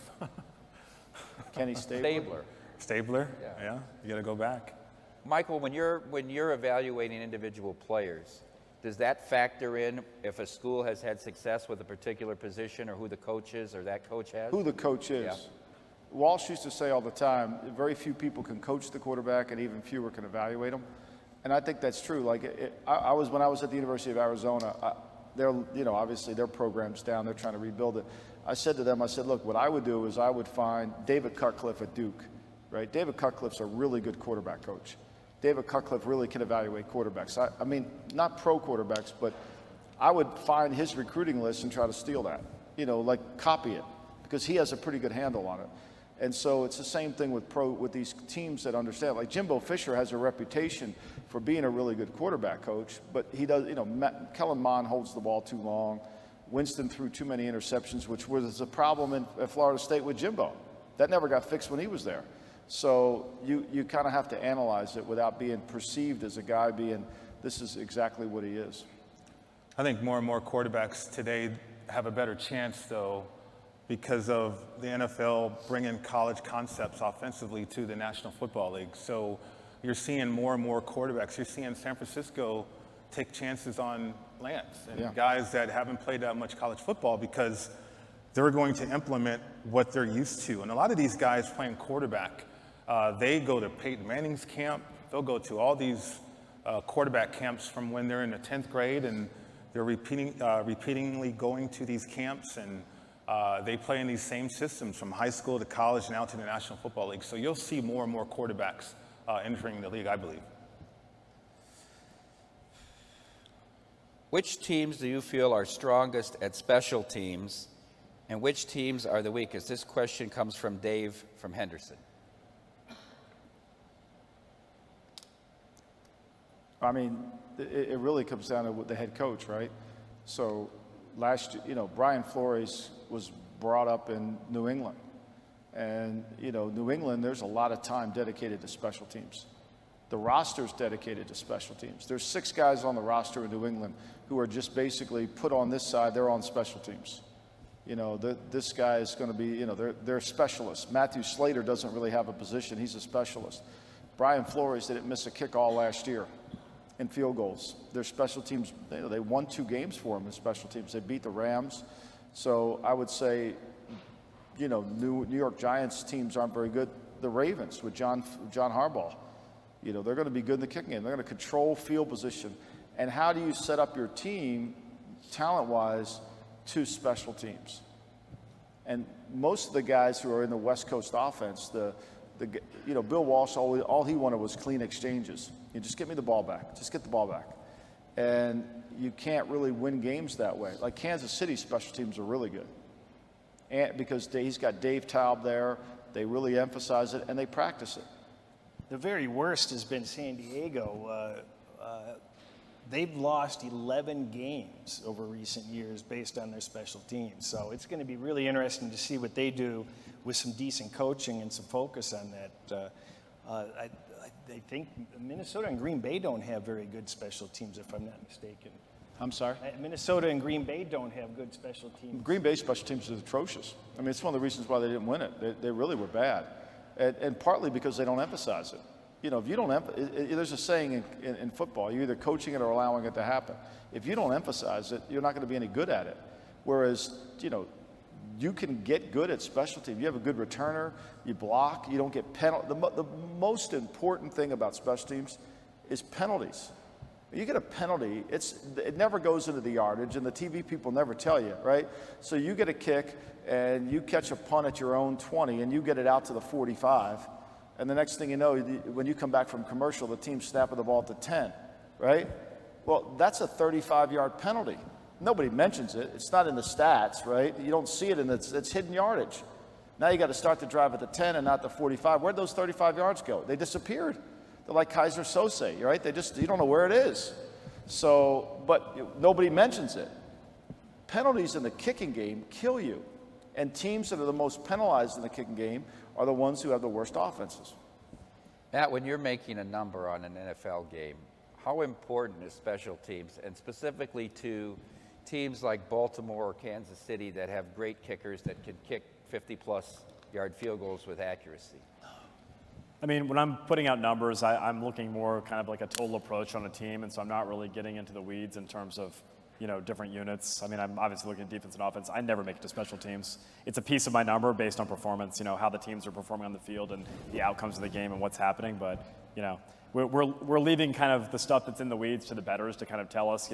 Kenny Stabler. Stabler? Yeah. You got to go back. Michael, when you're evaluating individual players, does that factor in if a school has had success with a particular position or who the coach is or that coach has? Who the coach is. Yeah. Walsh used to say all the time, very few people can coach the quarterback and even fewer can evaluate them. And I think that's true. Like when I was at the University of Arizona, obviously their program's down, they're trying to rebuild it. I said to them, look, what I would do is I would find David Cutcliffe at Duke, right? David Cutcliffe's a really good quarterback coach. David Cutcliffe really can evaluate quarterbacks. I mean, not pro quarterbacks, but I would find his recruiting list and try to steal that, copy it, because he has a pretty good handle on it. And so it's the same thing with these teams that understand. Like Jimbo Fisher has a reputation for being a really good quarterback coach, but he does, Kellen Mond holds the ball too long. Winston threw too many interceptions, which was a problem at Florida State with Jimbo. That never got fixed when he was there. So you kind of have to analyze it without being perceived as a guy being, this is exactly what he is. I think more and more quarterbacks today have a better chance, though, because of the NFL bringing college concepts offensively to the National Football League. So you're seeing more and more quarterbacks. You're seeing San Francisco take chances on Lance and guys that haven't played that much college football because they're going to implement what they're used to. And a lot of these guys playing quarterback, they go to Peyton Manning's camp. They'll go to all these quarterback camps from when they're in the 10th grade, and they're repeatedly going to these camps, and they play in these same systems from high school to college and out to the National Football League. So you'll see more and more quarterbacks entering the league, I believe. Which teams do you feel are strongest at special teams, And which teams are the weakest? This question comes from Dave from Henderson. I mean, it really comes down to the head coach, right? So last year, Brian Flores was brought up in New England. And, New England, there's a lot of time dedicated to special teams. The roster's dedicated to special teams. There's 6 guys on the roster in New England who are just basically put on this side, they're on special teams. This guy is going to be, they're specialists. Matthew Slater doesn't really have a position. He's a specialist. Brian Flores didn't miss a kick all last year in field goals. Their special teams, they won 2 games for them in special teams. They beat the Rams. So I would say, New York Giants teams aren't very good. The Ravens with John Harbaugh, they're going to be good in the kicking game. They're going to control field position. And how do you set up your team, talent-wise, to special teams? And most of the guys who are in the West Coast offense, Bill Walsh, all he wanted was clean exchanges. Just get me the ball back. Just get the ball back. And you can't really win games that way. Like Kansas City special teams are really good. And because he's got Dave Taub there, they really emphasize it, and they practice it. The very worst has been San Diego. They've lost 11 games over recent years based on their special teams. So it's going to be really interesting to see what they do with some decent coaching and some focus on that. I think Minnesota and Green Bay don't have very good special teams, if I'm not mistaken. I'm sorry? Minnesota and Green Bay don't have good special teams. Green Bay special teams is atrocious. I mean, it's one of the reasons why they didn't win it. They really were bad. And partly because they don't emphasize it. If you don't there's a saying in football, you're either coaching it or allowing it to happen. If you don't emphasize it, you're not going to be any good at it. Whereas, you can get good at special teams. You have a good returner, you block, you don't get penalty. The most important thing about special teams is penalties. You get a penalty, it never goes into the yardage, and the TV people never tell you, right? So you get a kick, and you catch a punt at your own 20, and you get it out to the 45, and the next thing you know, when you come back from commercial, the team's snapping the ball at the 10, right? Well, that's a 35-yard penalty. Nobody mentions it. It's not in the stats, right? You don't see it, and it's hidden yardage. Now you got to start the drive at the 10 and not the 45. Where'd those 35 yards go? They disappeared. They're like Kaiser Sose, right? You don't know where it is. So, but nobody mentions it. Penalties in the kicking game kill you. And teams that are the most penalized in the kicking game are the ones who have the worst offenses. Matt, when you're making a number on an NFL game, how important is special teams, and specifically to teams like Baltimore or Kansas City that have great kickers that can kick 50-plus yard field goals with accuracy? I mean, when I'm putting out numbers, I'm looking more kind of like a total approach on a team, and so I'm not really getting into the weeds in terms of, different units. I mean, I'm obviously looking at defense and offense. I never make it to special teams. It's a piece of my number based on performance, how the teams are performing on the field and the outcomes of the game and what's happening. But, we're leaving kind of the stuff that's in the weeds to the bettors to kind of tell us,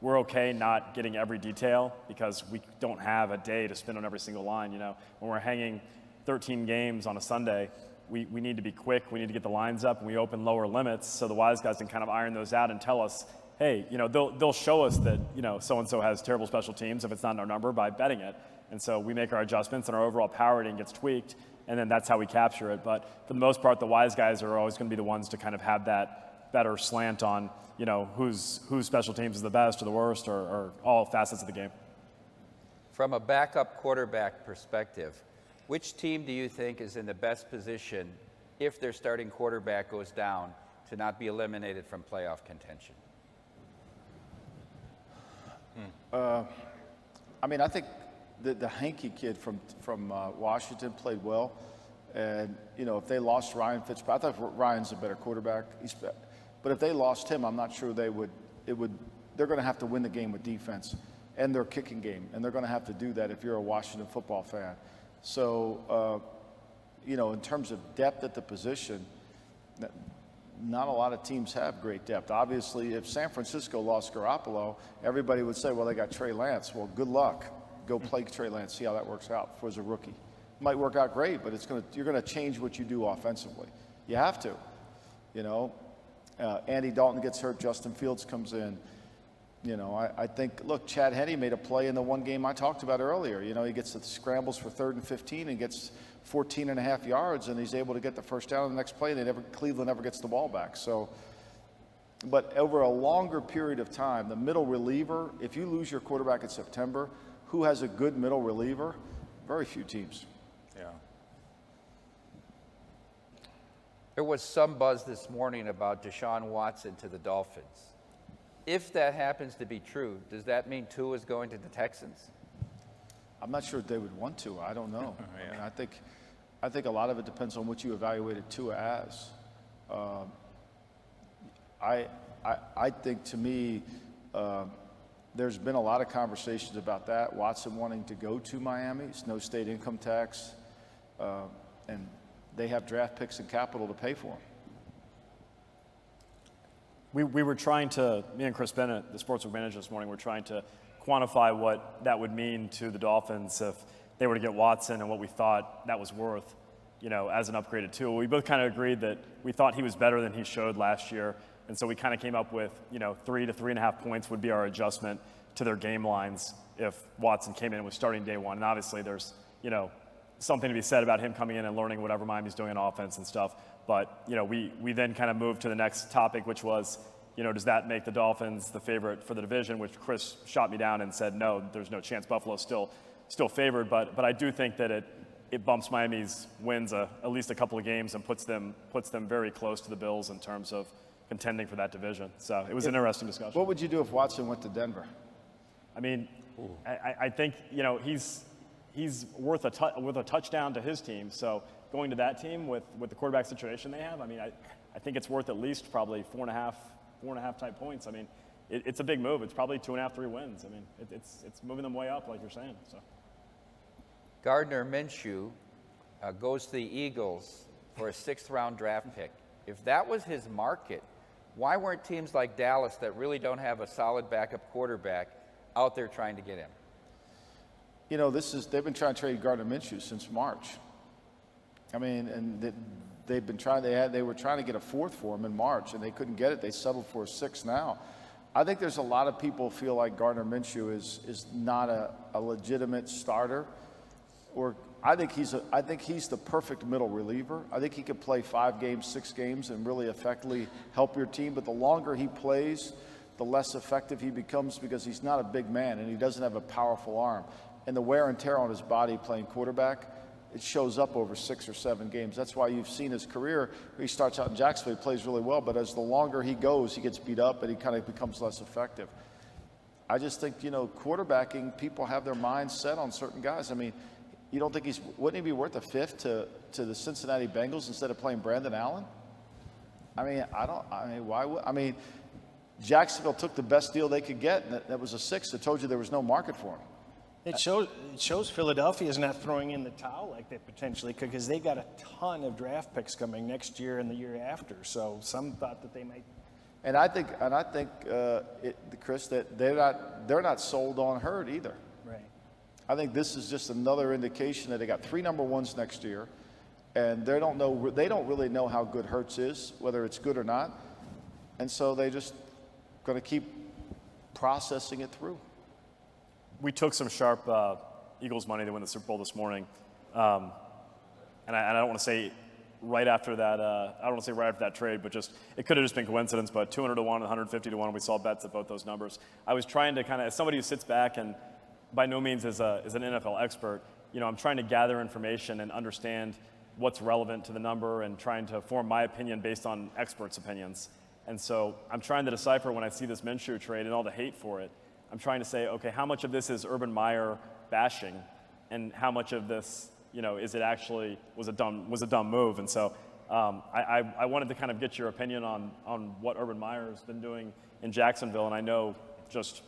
we're okay not getting every detail because we don't have a day to spin on every single line. When we're hanging 13 games on a Sunday, we need to be quick. We need to get the lines up, and we open lower limits so the wise guys can kind of iron those out and tell us, hey, they'll show us that, so-and-so has terrible special teams if it's not in our number by betting it. And so we make our adjustments, and our overall power rating gets tweaked, and then that's how we capture it. But for the most part, the wise guys are always going to be the ones to kind of have that better slant on, whose special teams is the best or the worst or all facets of the game. From a backup quarterback perspective, which team do you think is in the best position if their starting quarterback goes down to not be eliminated from playoff contention? I think the Hankey kid from Washington played well. And, if they lost Ryan Fitzpatrick, I thought Ryan's a better quarterback. But if they lost him, I'm not sure they're going to have to win the game with defense and their kicking game. And they're going to have to do that if you're a Washington football fan. So, in terms of depth at the position, not a lot of teams have great depth. Obviously, if San Francisco lost Garoppolo, everybody would say, well, they got Trey Lance. Well, good luck. Go play Trey Lance, see how that works out as a rookie. It might work out great, but you're going to change what you do offensively. You have to. Andy Dalton gets hurt, Justin Fields comes in. You know, I think, look, Chad Henne made a play in the one game I talked about earlier. You know, he gets the scrambles for 3rd and 15 and gets 14 and a half yards, and he's able to get the first down on the next play, and Cleveland never gets the ball back. So, but over a longer period of time, the middle reliever, if you lose your quarterback in September, who has a good middle reliever? Very few teams. Yeah. There was some buzz this morning about Deshaun Watson to the Dolphins. If that happens to be true, does that mean Tua is going to the Texans? I'm not sure if they would want to. I don't know. I mean, I think a lot of it depends on what you evaluated Tua as. I think, to me, there's been a lot of conversations about that. Watson wanting to go to Miami. It's no state income tax, and they have draft picks and capital to pay for him. We were trying to, me and Chris Bennett, the sportsbook manager this morning, were trying to quantify what that would mean to the Dolphins if they were to get Watson and what we thought that was worth, you know, as an upgraded tool. We both kind of agreed that we thought he was better than he showed last year. And so we kind of came up with, 3 to 3.5 points would be our adjustment to their game lines if Watson came in and was starting day one. And obviously there's, something to be said about him coming in and learning whatever Miami's doing on offense and stuff. But, we then kind of moved to the next topic, which was, does that make the Dolphins the favorite for the division, which Chris shot me down and said, no, there's no chance. Buffalo's still favored. But I do think that it bumps Miami's wins at least a couple of games and puts them very close to the Bills in terms of contending for that division. So it was an interesting discussion. What would you do if Watson went to Denver? I mean, I think, he's worth a touchdown to his team. So going to that team with the quarterback situation they have, I mean, I think it's worth at least probably 4.5 type points. I mean, it's a big move. It's probably 2.5, 3 wins. I mean, it's moving them way up, like you're saying. So Gardner Minshew goes to the Eagles for a 6th-round draft pick. If that was his market, why weren't teams like Dallas that really don't have a solid backup quarterback out there trying to get him? They've been trying to trade Gardner Minshew since March. I mean, and they've been trying. They were trying to get a 4th for him in March, and they couldn't get it. They settled for a 6th now. I think there's a lot of people feel like Gardner Minshew is not a legitimate starter, or I think he's the perfect middle reliever. I think he could play 5 games, 6 games, and really effectively help your team. But the longer he plays, the less effective he becomes because he's not a big man and he doesn't have a powerful arm. And the wear and tear on his body playing quarterback, it shows up over 6 or 7 games. That's why you've seen his career. He starts out in Jacksonville, he plays really well, but as the longer he goes, he gets beat up and he kind of becomes less effective. I just think, quarterbacking, people have their minds set on certain guys. I mean, you don't think wouldn't he be worth a 5th to the Cincinnati Bengals instead of playing Brandon Allen? Jacksonville took the best deal they could get, and that was a 6th. It told you there was no market for him. It shows Philadelphia's not throwing in the towel like they potentially could, because they got a ton of draft picks coming next year and the year after. So some thought that they might. And I think, Chris, that they're not sold on Hurd either. Right. I think this is just another indication that they got 3 number 1s next year, and they don't really know how good Hurts is, whether it's good or not, and so they just going to keep processing it through. we took some sharp Eagles money to win the Super Bowl this morning, and I don't want to say right after that. I don't want to say right after that trade, but just it could have just been coincidence. But 200 to 1, 150 to 1, we saw bets at both those numbers. I was trying to kind of, as somebody who sits back and by no means is an NFL expert, you know, I'm trying to gather information and understand what's relevant to the number and trying to form my opinion based on experts' opinions. And so I'm trying to decipher when I see this Minshew trade and all the hate for it. I'm trying to say, okay, how much of this is Urban Meyer bashing, and how much of this, you know, is it actually was a dumb move? And so I wanted to kind of get your opinion on what Urban Meyer has been doing in Jacksonville. And I know just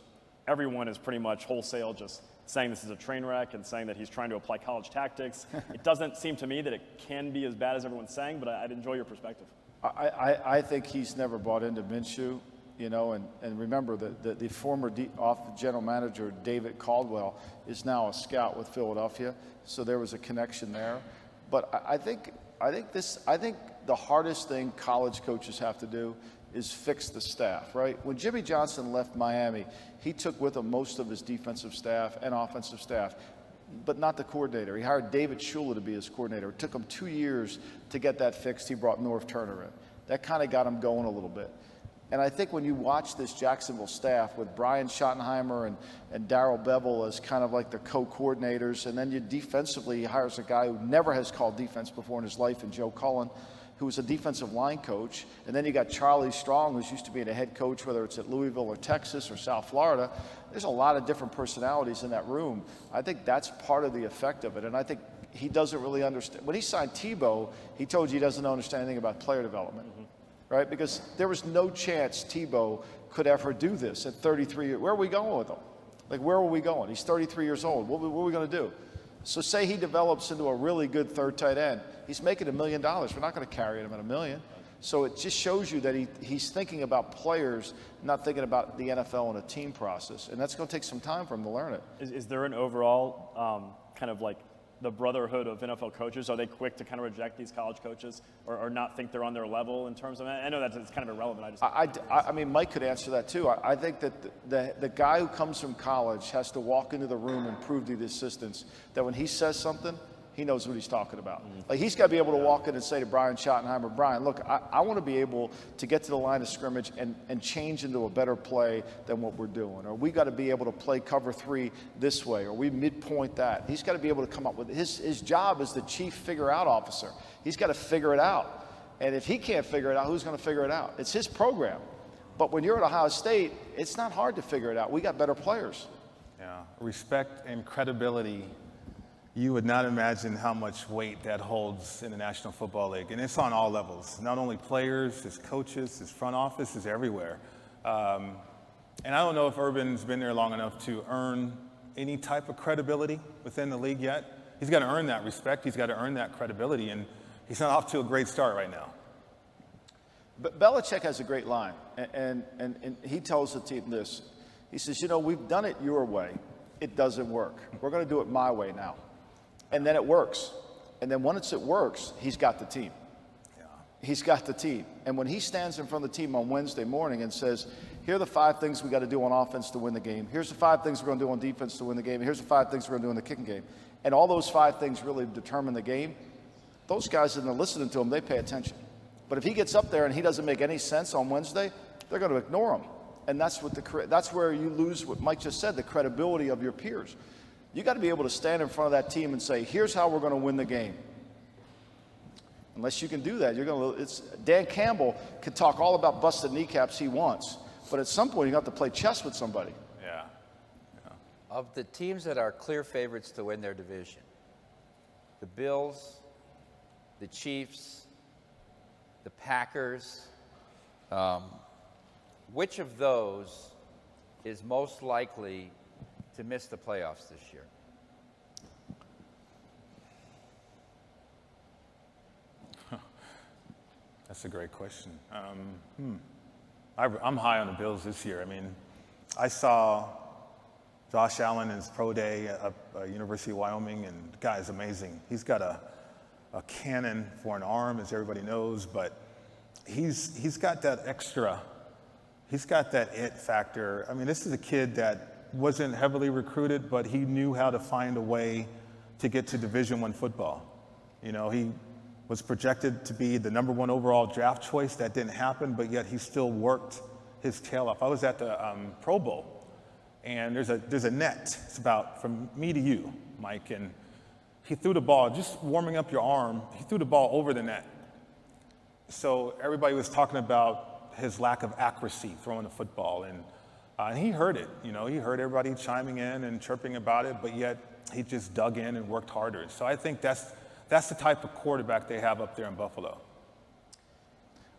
everyone is pretty much wholesale just saying this is a train wreck and saying that he's trying to apply college tactics. It doesn't seem to me that it can be as bad as everyone's saying, but I'd enjoy your perspective. I think he's never bought into Minshew, you know, and remember that the former general manager, David Caldwell, is now a scout with Philadelphia, so there was a connection there. But I think the hardest thing college coaches have to do is fix the staff, right? When Jimmy Johnson left Miami, he took with him most of his defensive staff and offensive staff, but not the coordinator. He hired David Shula to be his coordinator. It took him 2 years to get that fixed. He brought Norv Turner in. That kind of got him going a little bit. And I think when you watch this Jacksonville staff with Brian Schottenheimer and Darrell Bevel as kind of like the co-coordinators, and then you defensively hires a guy who never has called defense before in his life, and Joe Cullen, who was a defensive line coach. And then you got Charlie Strong, who's used to be a head coach, whether it's at Louisville or Texas or South Florida. There's a lot of different personalities in that room. I think that's part of the effect of it. And I think he doesn't really understand. When he signed Tebow, he told you he doesn't understand anything about player development. Right? Because there was no chance Tebow could ever do this at 33 years. Where are we going with him? Like, where are we going? He's 33 years old. What are we going to do? So say he develops into a really good third tight end. He's making $1 million. We're not going to carry him at $1 million. So it just shows you that he's thinking about players, not thinking about the NFL and a team process. And that's going to take some time for him to learn it. Is there an overall kind of like the brotherhood of NFL coaches? Are they quick to kind of reject these college coaches or not think they're on their level in terms of, I know that's it's kind of irrelevant. I mean, Mike could answer that too. I think that the guy who comes from college has to walk into the room and prove to the assistants that when he says something, he knows what he's talking about. Like, he's got to be able to walk in and say to Brian Schottenheimer, Brian, look, I want to be able to get to the line of scrimmage and change into a better play than what we're doing. Or we got to be able to play cover 3 this way, or we midpoint that. He's got to be able to come up with his job as the chief figure-out officer. He's got to figure it out. And if he can't figure it out, who's going to figure it out? It's his program. But when you're at Ohio State, it's not hard to figure it out. We got better players. Yeah, respect and credibility. You would not imagine how much weight that holds in the National Football League. And it's on all levels, not only players, his coaches, his front office, is everywhere. And I don't know if Urban's been there long enough to earn any type of credibility within the league yet. He's got to earn that respect. He's got to earn that credibility. And he's not off to a great start right now. But Belichick has a great line. And he tells the team this. He says, we've done it your way. It doesn't work. We're going to do it my way now. And then it works. And then once it works, he's got the team. Yeah. He's got the team. And when he stands in front of the team on Wednesday morning and says, here are the 5 things we got to do on offense to win the game. Here's the 5 things we're going to do on defense to win the game. Here's the 5 things we're going to do in the kicking game. And all those 5 things really determine the game. Those guys that are listening to him, they pay attention. But if he gets up there and he doesn't make any sense on Wednesday, they're going to ignore him. And that's where you lose what Mike just said, the credibility of your peers. You got to be able to stand in front of that team and say, here's how we're going to win the game. Unless you can do that, Dan Campbell can talk all about busted kneecaps he wants, but at some point you have to play chess with somebody. Yeah. Of the teams that are clear favorites to win their division, the Bills, the Chiefs, the Packers, which of those is most likely to miss the playoffs this year? That's a great question. I'm high on the Bills this year. I mean, I saw Josh Allen in his pro day at University of Wyoming, and the guy is amazing. He's got a cannon for an arm, as everybody knows, but he's got that extra. He's got that it factor. I mean, this is a kid that wasn't heavily recruited, but he knew how to find a way to get to Division I football. He was projected to be the #1 overall draft choice. That didn't happen, but yet he still worked his tail off. I was at the Pro Bowl, and there's a net. It's about from me to you, Mike, and he threw the ball, just warming up your arm, he threw the ball over the net. So everybody was talking about his lack of accuracy throwing the football, and he heard it. He heard everybody chiming in and chirping about it, but yet he just dug in and worked harder. So I think that's the type of quarterback they have up there in Buffalo.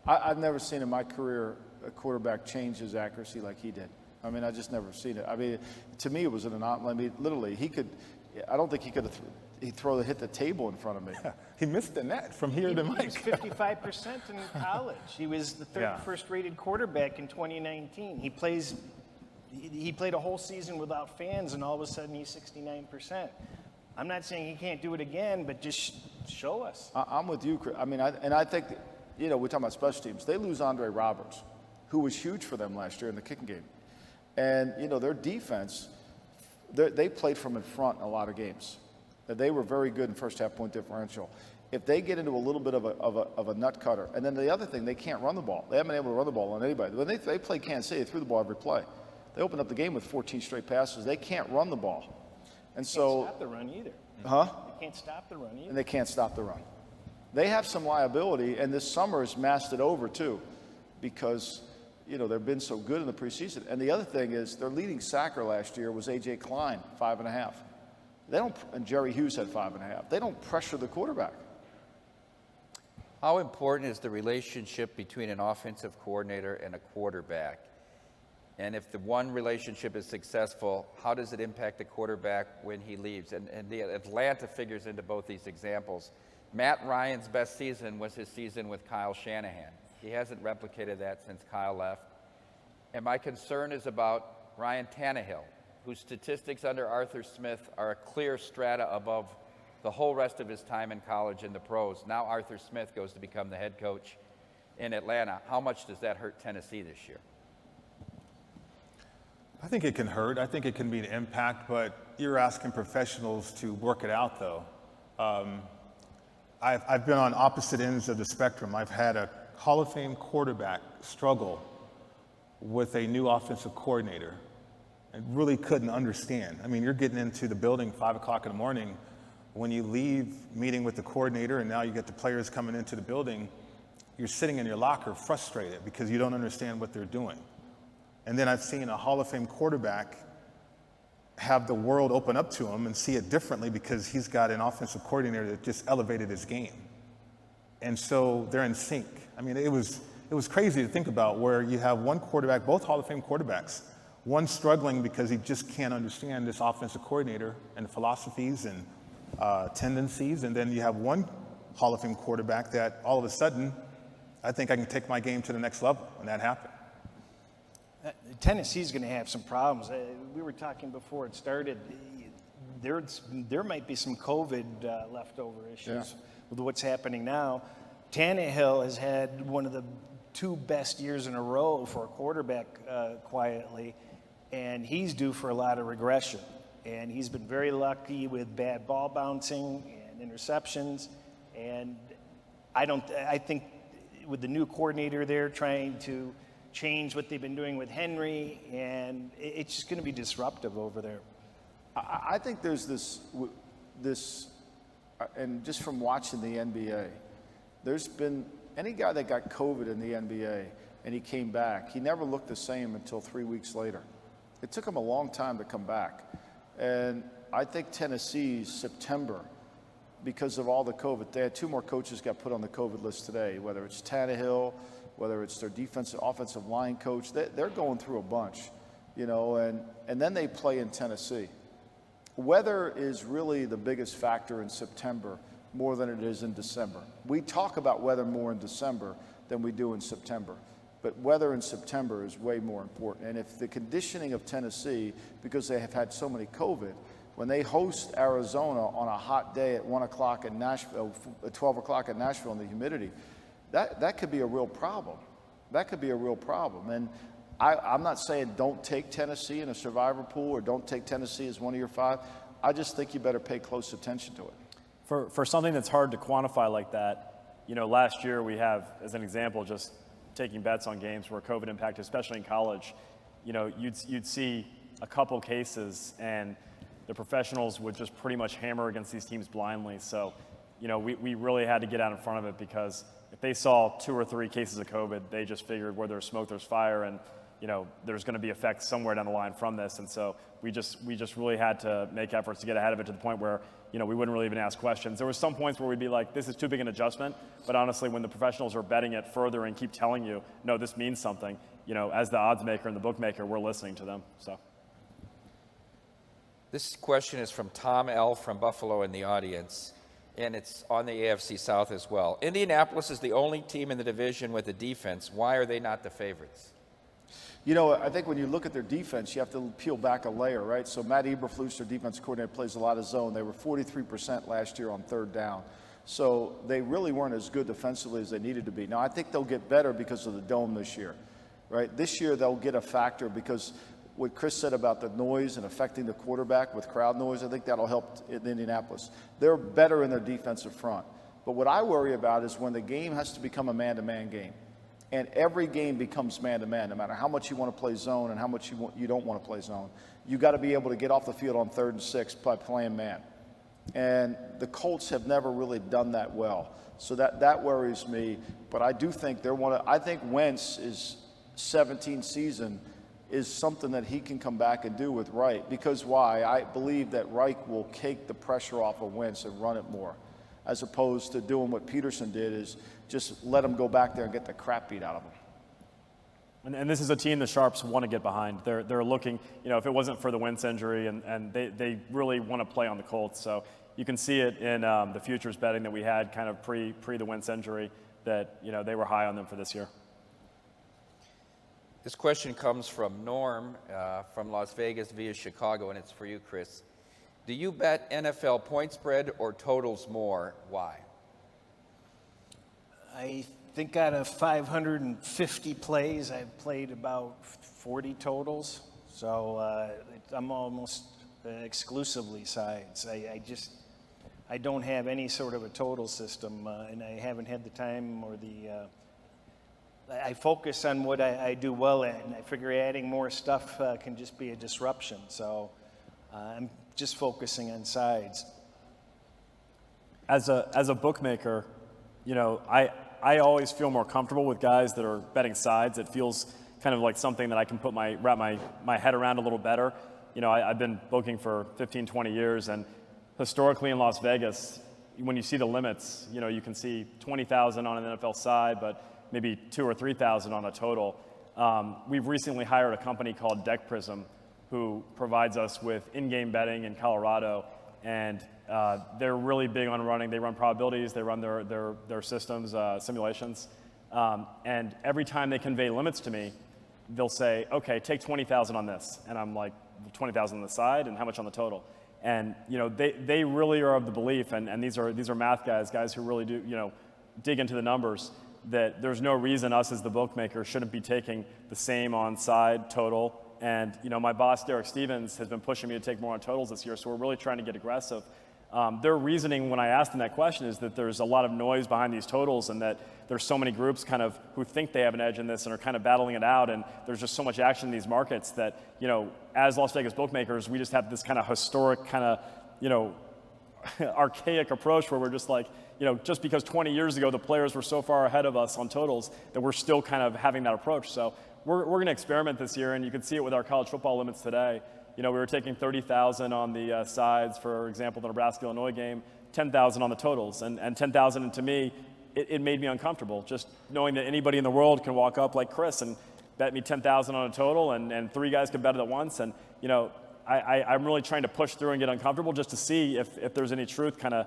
I've never seen in my career a quarterback change his accuracy like he did. I mean, I just never seen it. I mean, to me, it was an anomaly. I mean, literally, I don't think he could have hit the table in front of me. Yeah, he missed the net from here to Mike. He was 55% in college. He was the third first-rated quarterback in 2019. He played a whole season without fans, and all of a sudden he's 69%. I'm not saying he can't do it again, but just show us. I'm with you, Chris. I mean, I think, we're talking about special teams. They lose Andre Roberts. who was huge for them last year in the kicking game. And, you know, their defense, they played from in front in a lot of games. They were very good in first half point differential. If they get into a little bit of a nut cutter, and then the other thing, they can't run the ball. They haven't been able to run the ball on anybody. When they played Kansas City, they threw the ball every play. They opened up the game with 14 straight passes. They can't run the ball. And so, can't stop the run either. huh? They can't stop the run either. And they can't stop the run. They have some liability, and this summer has masked it over too, because, you know, they've been so good in the preseason. And the other thing is, their leading sacker last year was A.J. Klein, 5.5. They don't, and Jerry Hughes had 5.5. They don't pressure the quarterback. How important is the relationship between an offensive coordinator and a quarterback? And if the one relationship is successful, how does it impact the quarterback when he leaves? And the Atlanta figures into both these examples. Matt Ryan's best season was his season with Kyle Shanahan. He hasn't replicated that since Kyle left. And my concern is about Ryan Tannehill, whose statistics under Arthur Smith are a clear strata above the whole rest of his time in college and the pros. Now Arthur Smith goes to become the head coach in Atlanta. How much does that hurt Tennessee this year? I think it can hurt. I think it can be an impact, but you're asking professionals to work it out, though. I've been on opposite ends of the spectrum. I've had a Hall of Fame quarterback struggle with a new offensive coordinator and really couldn't understand. I mean, you're getting into the building 5 o'clock in the morning. When you leave meeting with the coordinator and now you get the players coming into the building, you're sitting in your locker frustrated because you don't understand what they're doing. And then I've seen a Hall of Fame quarterback have the world open up to him and see it differently because he's got an offensive coordinator that just elevated his game. And so they're in sync. I mean, it was crazy to think about where you have one quarterback, both Hall of Fame quarterbacks, one struggling because he just can't understand this offensive coordinator and the philosophies and tendencies, and then you have one Hall of Fame quarterback that all of a sudden, I think I can take my game to the next level, and that happened. Tennessee's going to have some problems. We were talking before it started. There might be some COVID leftover issues with what's happening now. Tannehill has had one of the 2 best years in a row for a quarterback quietly, and he's due for a lot of regression. And he's been very lucky with bad ball bouncing and interceptions. And I think with the new coordinator there trying to change what they've been doing with Henry, and it's just going to be disruptive over there. I think there's this, and just from watching the NBA, there's been any guy that got COVID in the NBA and he came back, he never looked the same until 3 weeks later. It took him a long time to come back. And I think Tennessee's September, because of all the COVID, they had 2 more coaches got put on the COVID list today, whether it's Tannehill, whether it's their offensive line coach. They're going through a bunch, you know, and then they play in Tennessee. Weather is really the biggest factor in September more than it is in December. We talk about weather more in December than we do in September. But weather in September is way more important. And if the conditioning of Tennessee, because they have had so many COVID, when they host Arizona on a hot day at 1 o'clock in Nashville, at 12 o'clock in Nashville in the humidity, that could be a real problem. That could be a real problem. And I'm not saying don't take Tennessee in a survivor pool or don't take Tennessee as one of your 5. I just think you better pay close attention to it. For something that's hard to quantify like that, you know, last year we have, as an example, just taking bets on games where COVID impacted, especially in college, you know, you'd see a couple cases and the professionals would just pretty much hammer against these teams blindly. So, you know, we really had to get out in front of it because if they saw 2 or 3 cases of COVID, they just figured where there's smoke, there's fire, and, you know, there's going to be effects somewhere down the line from this. And so we just really had to make efforts to get ahead of it to the point where, you know, we wouldn't really even ask questions. There were some points where we'd be like, this is too big an adjustment. But honestly, when the professionals are betting it further and keep telling you, no, this means something, you know, as the odds maker and the bookmaker, we're listening to them. So. This question is from Tom L. from Buffalo in the audience, and it's on the AFC South as well. Indianapolis is the only team in the division with a defense. Why are they not the favorites? You know, I think when you look at their defense, you have to peel back a layer, right? So Matt Eberflus, their defense coordinator, plays a lot of zone. They were 43% last year on 3rd down. So they really weren't as good defensively as they needed to be. Now, I think they'll get better because of the dome this year. right? This year they'll get a factor because what Chris said about the noise and affecting the quarterback with crowd noise, I think that'll help in Indianapolis. They're better in their defensive front. But what I worry about is when the game has to become a man-to-man game. And every game becomes man-to-man, no matter how much you want to play zone and how much you don't want to play zone. You got to be able to get off the field on 3rd and 6 by playing man. And the Colts have never really done that well. So that worries me. But I do think I think Wentz's 17th season is something that he can come back and do with Reich. Because why? I believe that Reich will take the pressure off of Wentz and run it more, as opposed to doing what Peterson did, is just let him go back there and get the crap beat out of him. And this is a team the Sharps want to get behind. They're looking, if it wasn't for the Wentz injury, and they really want to play on the Colts. So you can see it in the futures betting that we had kind of pre the Wentz injury, that they were high on them for this year. This question comes from Norm from Las Vegas via Chicago, and it's for you, Chris. Do you bet NFL point spread or totals more? Why? I think out of 550 plays, I've played about 40 totals. So I'm almost exclusively sides. I don't have any sort of a total system, and I haven't had the time or I focus on what I do well at, and I figure adding more stuff can just be a disruption. So I'm just focusing on sides. As a bookmaker, I always feel more comfortable with guys that are betting sides. It feels kind of like something that I can wrap my head around a little better. I've been booking for 15, 20 years, and historically in Las Vegas, when you see the limits, you can see 20,000 on an NFL side, but maybe 2,000 or 3,000 on a total. We've recently hired a company called Deck Prism, who provides us with in-game betting in Colorado, and they're really big on running. They run probabilities, they run their systems, simulations, and every time they convey limits to me, they'll say, okay, take 20,000 on this, and I'm like, 20,000 on the side, and how much on the total? And they really are of the belief, and these are math guys who really do dig into the numbers, that there's no reason us as the bookmaker shouldn't be taking the same on side total. And my boss Derek Stevens has been pushing me to take more on totals this year, so we're really trying to get aggressive. Their reasoning when I asked them that question is that there's a lot of noise behind these totals, and that there's so many groups kind of who think they have an edge in this and are kind of battling it out, and there's just so much action in these markets that as Las Vegas bookmakers, we just have this kind of historic kind of archaic approach where we're just like, just because 20 years ago the players were so far ahead of us on totals, that we're still kind of having that approach. So we're going to experiment this year, and you can see it with our college football limits today. We were taking 30,000 on the sides, for example, the Nebraska-Illinois game, 10,000 on the totals, and 10,000, and to me, it made me uncomfortable, just knowing that anybody in the world can walk up like Chris and bet me 10,000 on a total, and 3 guys can bet it at once, and I'm really trying to push through and get uncomfortable just to see if there's any truth kind of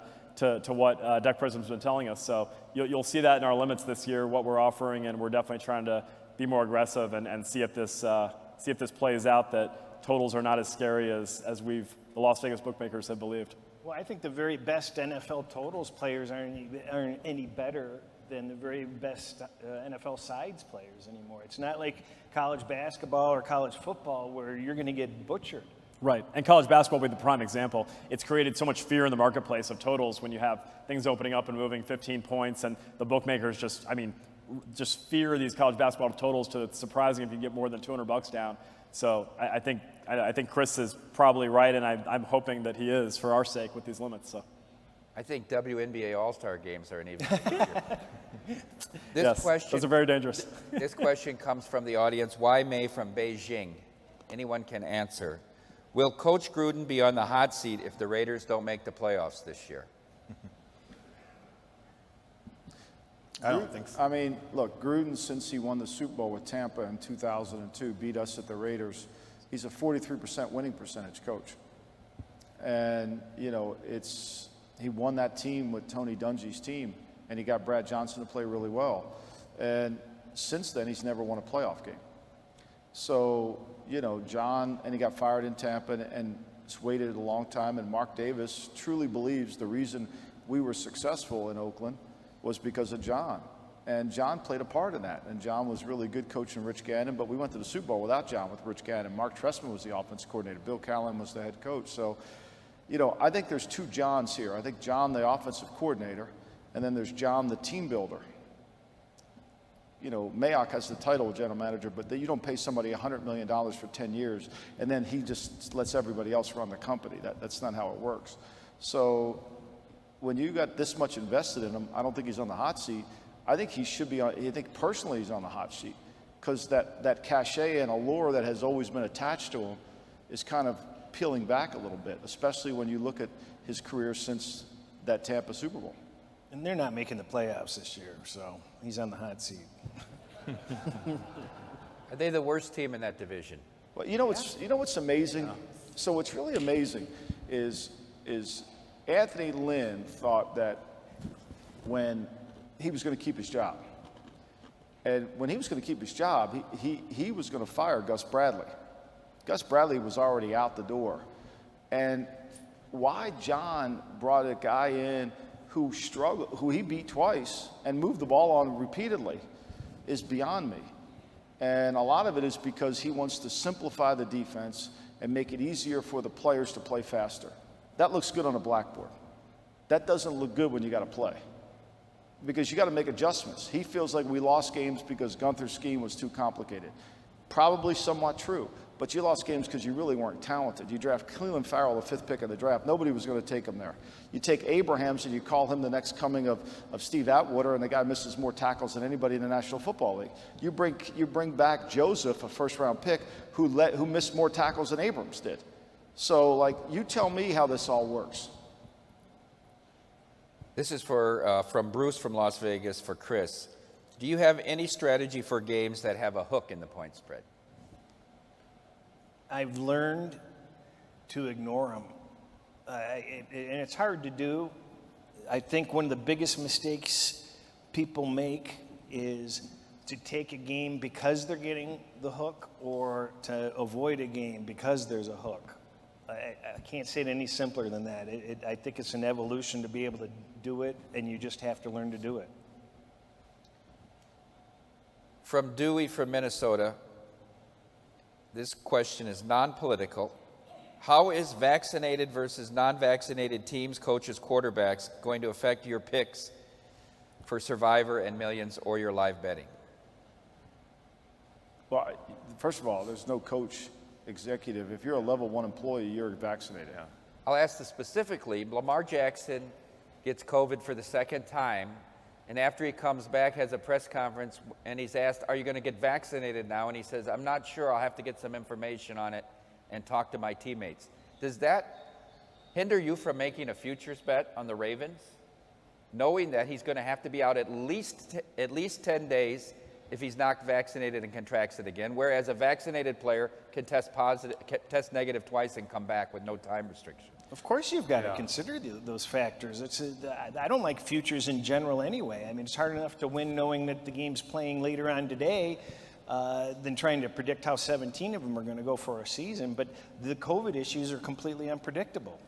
to what Deck Prism's been telling us. So you'll see that in our limits this year, what we're offering, and we're definitely trying to be more aggressive and see if this plays out, that totals are not as scary as the Las Vegas bookmakers have believed. Well, I think the very best NFL totals players aren't any better than the very best NFL sides players anymore. It's not like college basketball or college football where you're going to get butchered. Right, and college basketball would be the prime example. It's created so much fear in the marketplace of totals when you have things opening up and moving 15 points, and the bookmakers just fear these college basketball totals to it's surprising if you get more than $200 down. So I think Chris is probably right, and I'm hoping that he is for our sake with these limits. So I think WNBA All-Star games are an even easier. Yes, those are very dangerous. This question comes from the audience. Why May from Beijing? Anyone can answer. Will Coach Gruden be on the hot seat if the Raiders don't make the playoffs this year? I don't think so. I mean, look, Gruden, since he won the Super Bowl with Tampa in 2002, beat us at the Raiders. He's a 43% winning percentage coach. And, he won that team with Tony Dungy's team, and he got Brad Johnson to play really well. And since then, he's never won a playoff game. So, John, and he got fired in Tampa, and it's waited a long time, and Mark Davis truly believes the reason we were successful in Oakland was because of John. And John played a part in that. And John was really good coaching Rich Gannon, but we went to the Super Bowl without John with Rich Gannon. Mark Trestman was the offensive coordinator. Bill Callahan was the head coach. So, I think there's two Johns here. I think John, the offensive coordinator, and then there's John, the team builder. Mayock has the title of general manager, but you don't pay somebody $100 million for 10 years, and then he just lets everybody else run the company. That's not how it works. So when you got this much invested in him, I don't think he's on the hot seat. I think he should be on. I think personally he's on the hot seat because that cachet and allure that has always been attached to him is kind of peeling back a little bit, especially when you look at his career since that Tampa Super Bowl. And they're not making the playoffs this year, so he's on the hot seat. Are they the worst team in that division? Well, what's amazing? So what's really amazing is Anthony Lynn thought that when he was going to keep his job. And when he was going to keep his job, he was going to fire Gus Bradley. Gus Bradley was already out the door. And why John brought a guy in who struggled, who he beat twice and moved the ball on repeatedly is beyond me. And a lot of it is because he wants to simplify the defense and make it easier for the players to play faster. That looks good on a blackboard. That doesn't look good when you got to play, because you got to make adjustments. He feels like we lost games because Gunther's scheme was too complicated. Probably somewhat true, but you lost games because you really weren't talented. You draft Cleveland Farrell, the 5th pick of the draft. Nobody was going to take him there. You take Abrahams and you call him the next coming of Steve Atwater, and the guy misses more tackles than anybody in the National Football League. You bring back Joseph, a first-round pick, who missed more tackles than Abrams did. So, you tell me how this all works. This is from Bruce from Las Vegas for Chris. Do you have any strategy for games that have a hook in the point spread? I've learned to ignore them. And it's hard to do. I think one of the biggest mistakes people make is to take a game because they're getting the hook, or to avoid a game because there's a hook. I can't say it any simpler than that. I think it's an evolution to be able to do it, and you just have to learn to do it. From Dewey from Minnesota, this question is non-political. How is vaccinated versus non-vaccinated teams, coaches, quarterbacks going to affect your picks for Survivor and Millions or your live betting? Well, first of all, there's no coach executive. If you're a level 1 employee, you're vaccinated. Yeah. I'll ask this specifically. Lamar Jackson gets COVID for the second time, and after he comes back, has a press conference, and he's asked, are you going to get vaccinated now? And he says, I'm not sure. I'll have to get some information on it and talk to my teammates. Does that hinder you from making a futures bet on the Ravens, knowing that he's going to have to be out at least 10 days if he's not vaccinated and contracts it again, whereas a vaccinated player can test negative twice and come back with no time restriction? Of course you've got to consider those factors. I don't like futures in general anyway. I mean, it's hard enough to win knowing that the game's playing later on today than trying to predict how 17 of them are going to go for a season. But the COVID issues are completely unpredictable.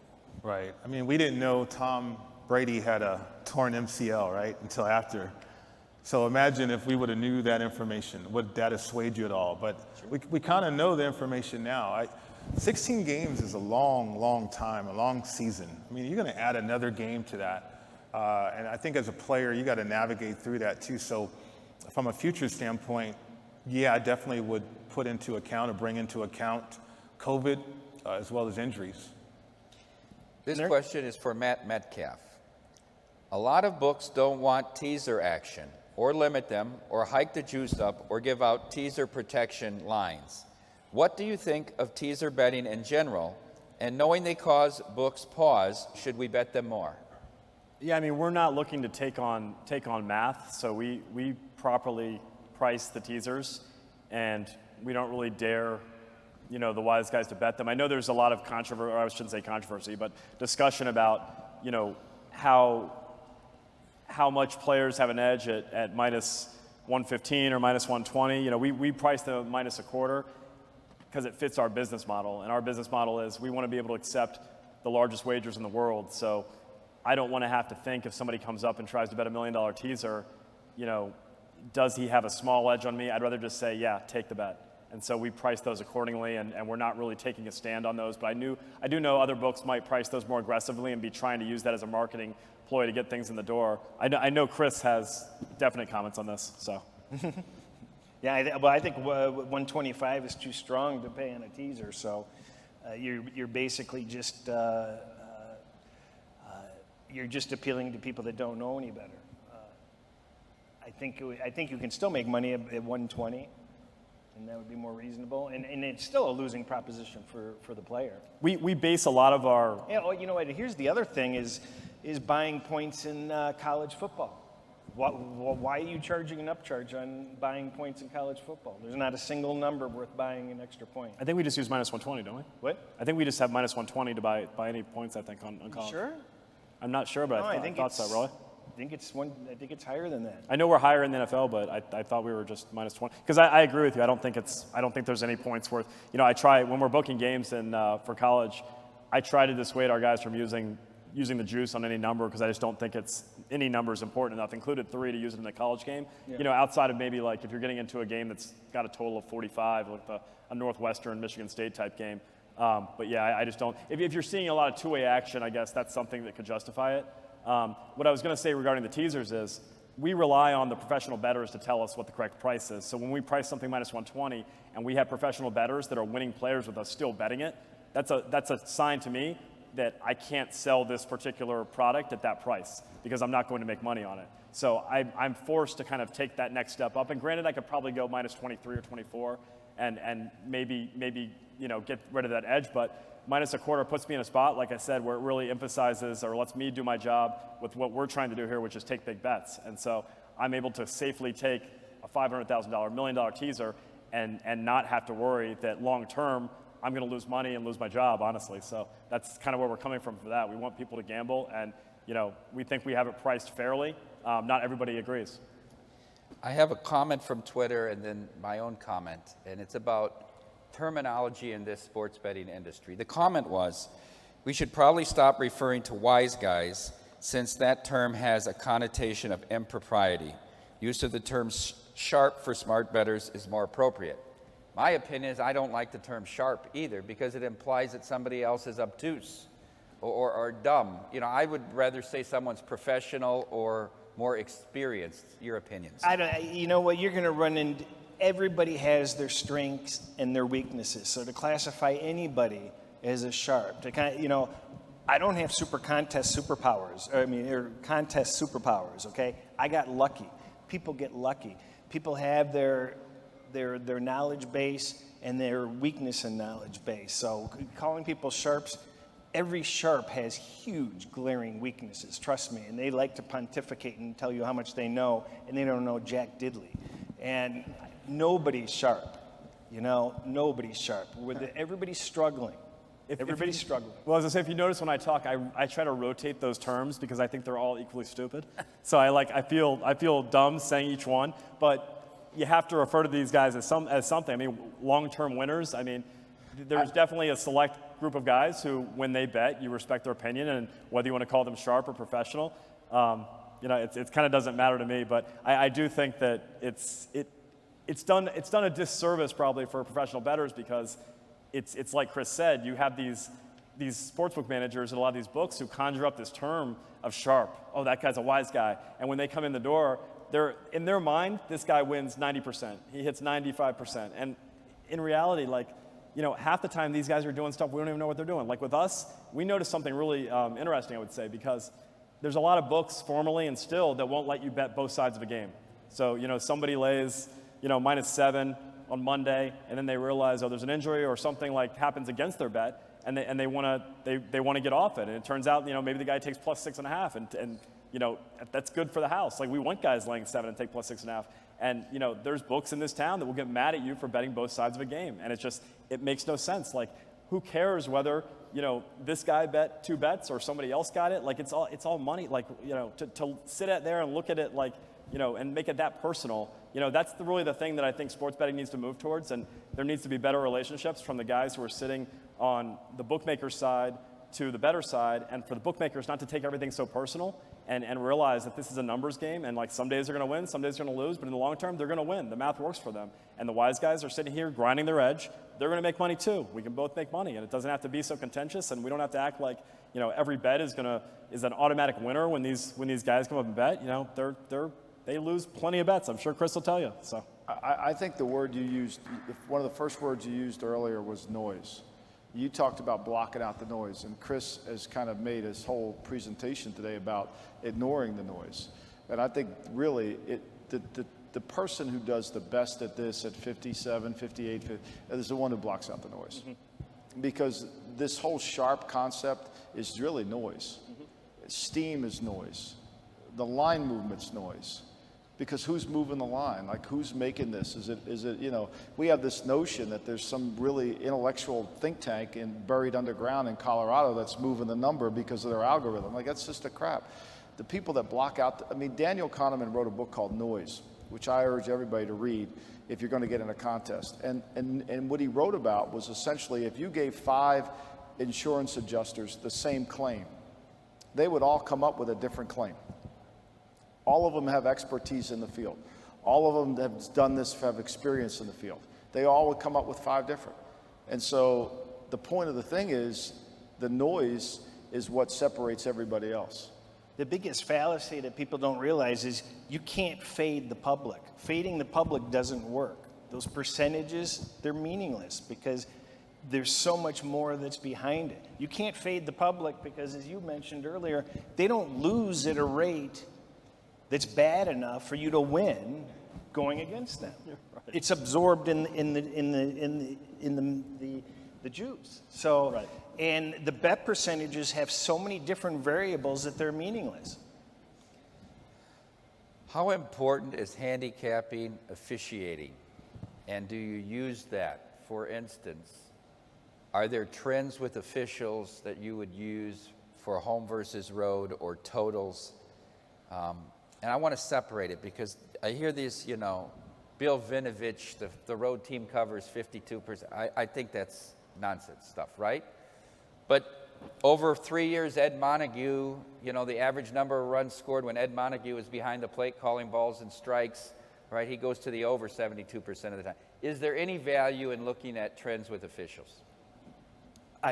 Right. I mean, we didn't know Tom Brady had a torn MCL, right, until after. So imagine if we would have knew that information. Would that have swayed you at all? But we kind of know the information now. 16 games is a long, long time, a long season. I mean, you're going to add another game to that. And I think as a player, you got to navigate through that too. So from a future standpoint, yeah, I definitely would put into account or bring into account COVID as well as injuries. This question is for Matt Metcalf. A lot of books don't want teaser action, or limit them, or hike the juice up, or give out teaser protection lines. What do you think of teaser betting in general? And knowing they cause books pause, should we bet them more? Yeah, I mean, we're not looking to take on math, so we properly price the teasers, and we don't really dare, the wise guys to bet them. I know there's a lot of controversy, or I shouldn't say controversy, but discussion about, how much players have an edge at minus 115 or minus 120. We price them minus a quarter because it fits our business model. And our business model is we want to be able to accept the largest wagers in the world. So I don't want to have to think if somebody comes up and tries to bet $1 million teaser, does he have a small edge on me? I'd rather just say, yeah, take the bet. And so we price those accordingly, and we're not really taking a stand on those. But I do know other books might price those more aggressively and be trying to use that as a marketing ploy to get things in the door. I know Chris has definite comments on this. So. Yeah, I think 125 is too strong to pay on a teaser. So you're basically just you're just appealing to people that don't know any better. I think you can still make money at 120. And that would be more reasonable. And it's still a losing proposition for the player. We base a lot of our... Yeah, well, you know what, here's the other thing is buying points in college football. Why are you charging an upcharge on buying points in college football? There's not a single number worth buying an extra point. I think we just use minus 120, don't we? What? I think we just have minus 120 to buy any points, I think, on college. Sure? I'm not sure, but No, I thought so, really. I think it's higher than that. I know we're higher in the NFL, but I thought we were just minus 20. Because I agree with you. I don't think there's any points worth. You know, I try when we're booking games for college, I try to dissuade our guys from using the juice on any number because I just don't think any number is important enough. Included 3 to use it in a college game. Yeah. You know, outside of maybe like if you're getting into a game that's got a total of 45, like a Northwestern Michigan State type game. But yeah, I just don't. If you're seeing a lot of two-way action, I guess that's something that could justify it. What I was going to say regarding the teasers is we rely on the professional bettors to tell us what the correct price is. So when we price something minus 120 and we have professional bettors that are winning players with us still betting it, that's a sign to me that I can't sell this particular product at that price because I'm not going to make money on it. So I'm forced to kind of take that next step up. And granted, I could probably go minus 23 or 24 and maybe get rid of that edge, but minus a quarter puts me in a spot, like I said, where it really emphasizes or lets me do my job with what we're trying to do here, which is take big bets. And so I'm able to safely take a $500,000, $1 million teaser and not have to worry that long term I'm going to lose money and lose my job, honestly. So that's kind of where we're coming from for that. We want people to gamble, and we think we have it priced fairly. Not everybody agrees. I have a comment from Twitter and then my own comment, and it's about terminology in this sports betting industry. The comment was, we should probably stop referring to wise guys since that term has a connotation of impropriety. Use of the term sharp for smart bettors is more appropriate. My opinion is I don't like the term sharp either because it implies that somebody else is obtuse or dumb. I would rather say someone's professional or more experienced. Your opinions? You know what, you're going to run into... Everybody has their strengths and their weaknesses. So to classify anybody as a sharp, I don't have contest superpowers. Okay? I got lucky. People get lucky. People have their knowledge base and their weakness and knowledge base. So calling people sharps, every sharp has huge glaring weaknesses. Trust me. And they like to pontificate and tell you how much they know, and they don't know jack diddly. And nobody's sharp, nobody's sharp. Everybody's struggling. Everybody's struggling. Well, as I say, if you notice when I talk, I try to rotate those terms because I think they're all equally stupid. So I feel dumb saying each one, but you have to refer to these guys as something. I mean, long-term winners. I mean, there's definitely a select group of guys who, when they bet, you respect their opinion, and whether you want to call them sharp or professional, it kind of doesn't matter to me. But I do think that it's done a disservice probably for professional bettors because it's like Chris said, you have these sportsbook managers and a lot of these books who conjure up this term of sharp. Oh, that guy's a wise guy. And when they come in the door, in their mind, this guy wins 90%. He hits 95%. And in reality, half the time these guys are doing stuff we don't even know what they're doing. Like with us, we noticed something really interesting, I would say, because there's a lot of books formally and still that won't let you bet both sides of a game. So, somebody lays -7 on Monday, and then they realize, there's an injury or something happens against their bet, and they want to get off it. And it turns out, maybe the guy takes plus 6.5, and that's good for the house. We want guys laying 7 and take plus 6.5. And there's books in this town that will get mad at you for betting both sides of a game, and it makes no sense. Who cares whether this guy bet 2 bets or somebody else got it? It's all money. To sit at there and look at it and make it that personal. That's really the thing that I think sports betting needs to move towards, and there needs to be better relationships from the guys who are sitting on the bookmaker side to the bettor side, and for the bookmakers not to take everything so personal and realize that this is a numbers game, and like some days they're going to win, some days they're going to lose, but in the long term, they're going to win. The math works for them. And the wise guys are sitting here grinding their edge. They're going to make money too. We can both make money, and it doesn't have to be so contentious, and we don't have to act like, you know, every bet is an automatic winner when these guys come up and bet. You know, they lose plenty of bets. I'm sure Chris will tell you. So I think the word you used, one of the first words you used earlier was noise. You talked about blocking out the noise, and Chris has kind of made his whole presentation today about ignoring the noise. And I think really the person who does the best at this at 57, 58, 50, is the one who blocks out the noise. Mm-hmm. Because this whole sharp concept is really noise. Mm-hmm. Steam is noise. The line movement's noise. Because who's moving the line? Like, who's making this? Is it, you know, we have this notion that there's some really intellectual think tank buried underground in Colorado that's moving the number because of their algorithm. Like, that's just a crap. The people that block out, Daniel Kahneman wrote a book called Noise, which I urge everybody to read if you're going to get in a contest. And what he wrote about was essentially if you gave 5 insurance adjusters the same claim, they would all come up with a different claim. All of them have expertise in the field. All of them have done this, have experience in the field. They all would come up with 5 different. And so the point of the thing is the noise is what separates everybody else. The biggest fallacy that people don't realize is you can't fade the public. Fading the public doesn't work. Those percentages, they're meaningless because there's so much more that's behind it. You can't fade the public because, as you mentioned earlier, they don't lose at a rate that's bad enough for you to win going against them. Right. It's absorbed in the juice. So, right. And the bet percentages have so many different variables that they're meaningless. How important is handicapping officiating? And do you use that? For instance, are there trends with officials that you would use for home versus road or totals? And I want to separate it because I hear these, you know, Bill Vinovich, the road team covers 52%. I think that's nonsense stuff, right? But over 3 years, Ed Montague, you know, the average number of runs scored when Ed Montague is behind the plate calling balls and strikes, right? He goes to the over 72% of the time. Is there any value in looking at trends with officials?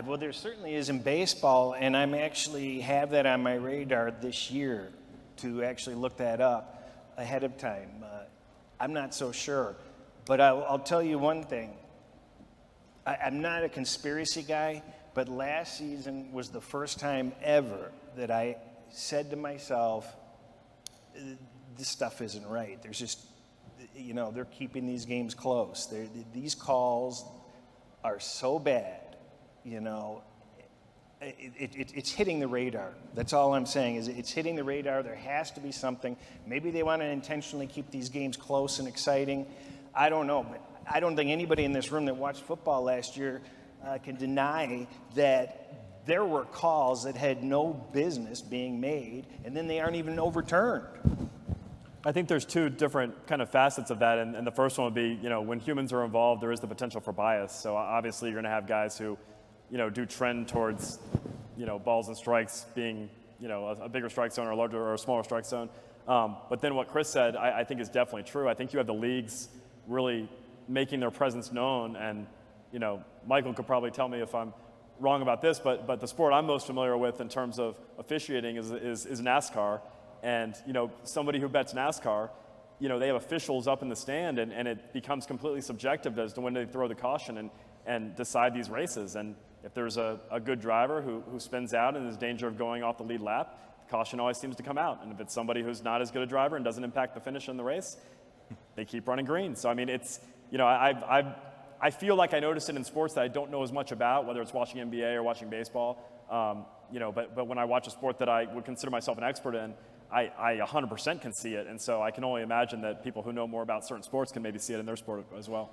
Well, there certainly is in baseball, and I'm actually have that on my radar this year to actually look that up ahead of time. I'm not so sure, but I'll tell you one thing. I'm not a conspiracy guy, but last season was the first time ever that I said to myself, this stuff isn't right. There's just, you know, they're keeping these games close. These calls are so bad, you know. It's hitting the radar. That's all I'm saying is it's hitting the radar. There has to be something. Maybe they want to intentionally keep these games close and exciting. I don't know, but I don't think anybody in this room that watched football last year can deny that there were calls that had no business being made, and then they aren't even overturned. I think there's 2 different kind of facets of that, and the first one would be, you know, when humans are involved, there is the potential for bias. So obviously you're going to have guys who, you know, do trend towards, you know, balls and strikes being, you know, a bigger strike zone or a larger or a smaller strike zone. But then what Chris said, I think is definitely true. I think you have the leagues really making their presence known, and, you know, Michael could probably tell me if I'm wrong about this, but the sport I'm most familiar with in terms of officiating is NASCAR. And, you know, somebody who bets NASCAR, you know, they have officials up in the stand, and it becomes completely subjective as to when they throw the caution and decide these races. And if there's a good driver who spins out and is in danger of going off the lead lap, the caution always seems to come out. And if it's somebody who's not as good a driver and doesn't impact the finish in the race, they keep running green. So, I mean, it's, you know, I feel like I notice it in sports that I don't know as much about, whether it's watching NBA or watching baseball. You know, but when I watch a sport that I would consider myself an expert in, I 100% can see it. And so I can only imagine that people who know more about certain sports can maybe see it in their sport as well.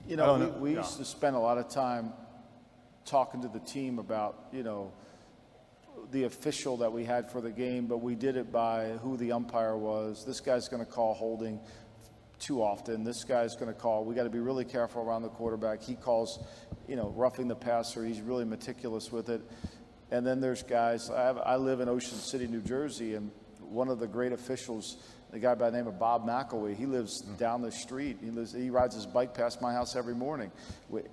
You know, we used to spend a lot of time talking to the team about, you know, the official that we had for the game, but we did it by who the umpire was. This guy's going to call holding too often. This guy's going to call. We got to be really careful around the quarterback. He calls, you know, roughing the passer. He's really meticulous with it. And then there's guys, I live in Ocean City, New Jersey, and one of the great officials, the guy by the name of Bob McElwee, he lives down the street. He rides his bike past my house every morning.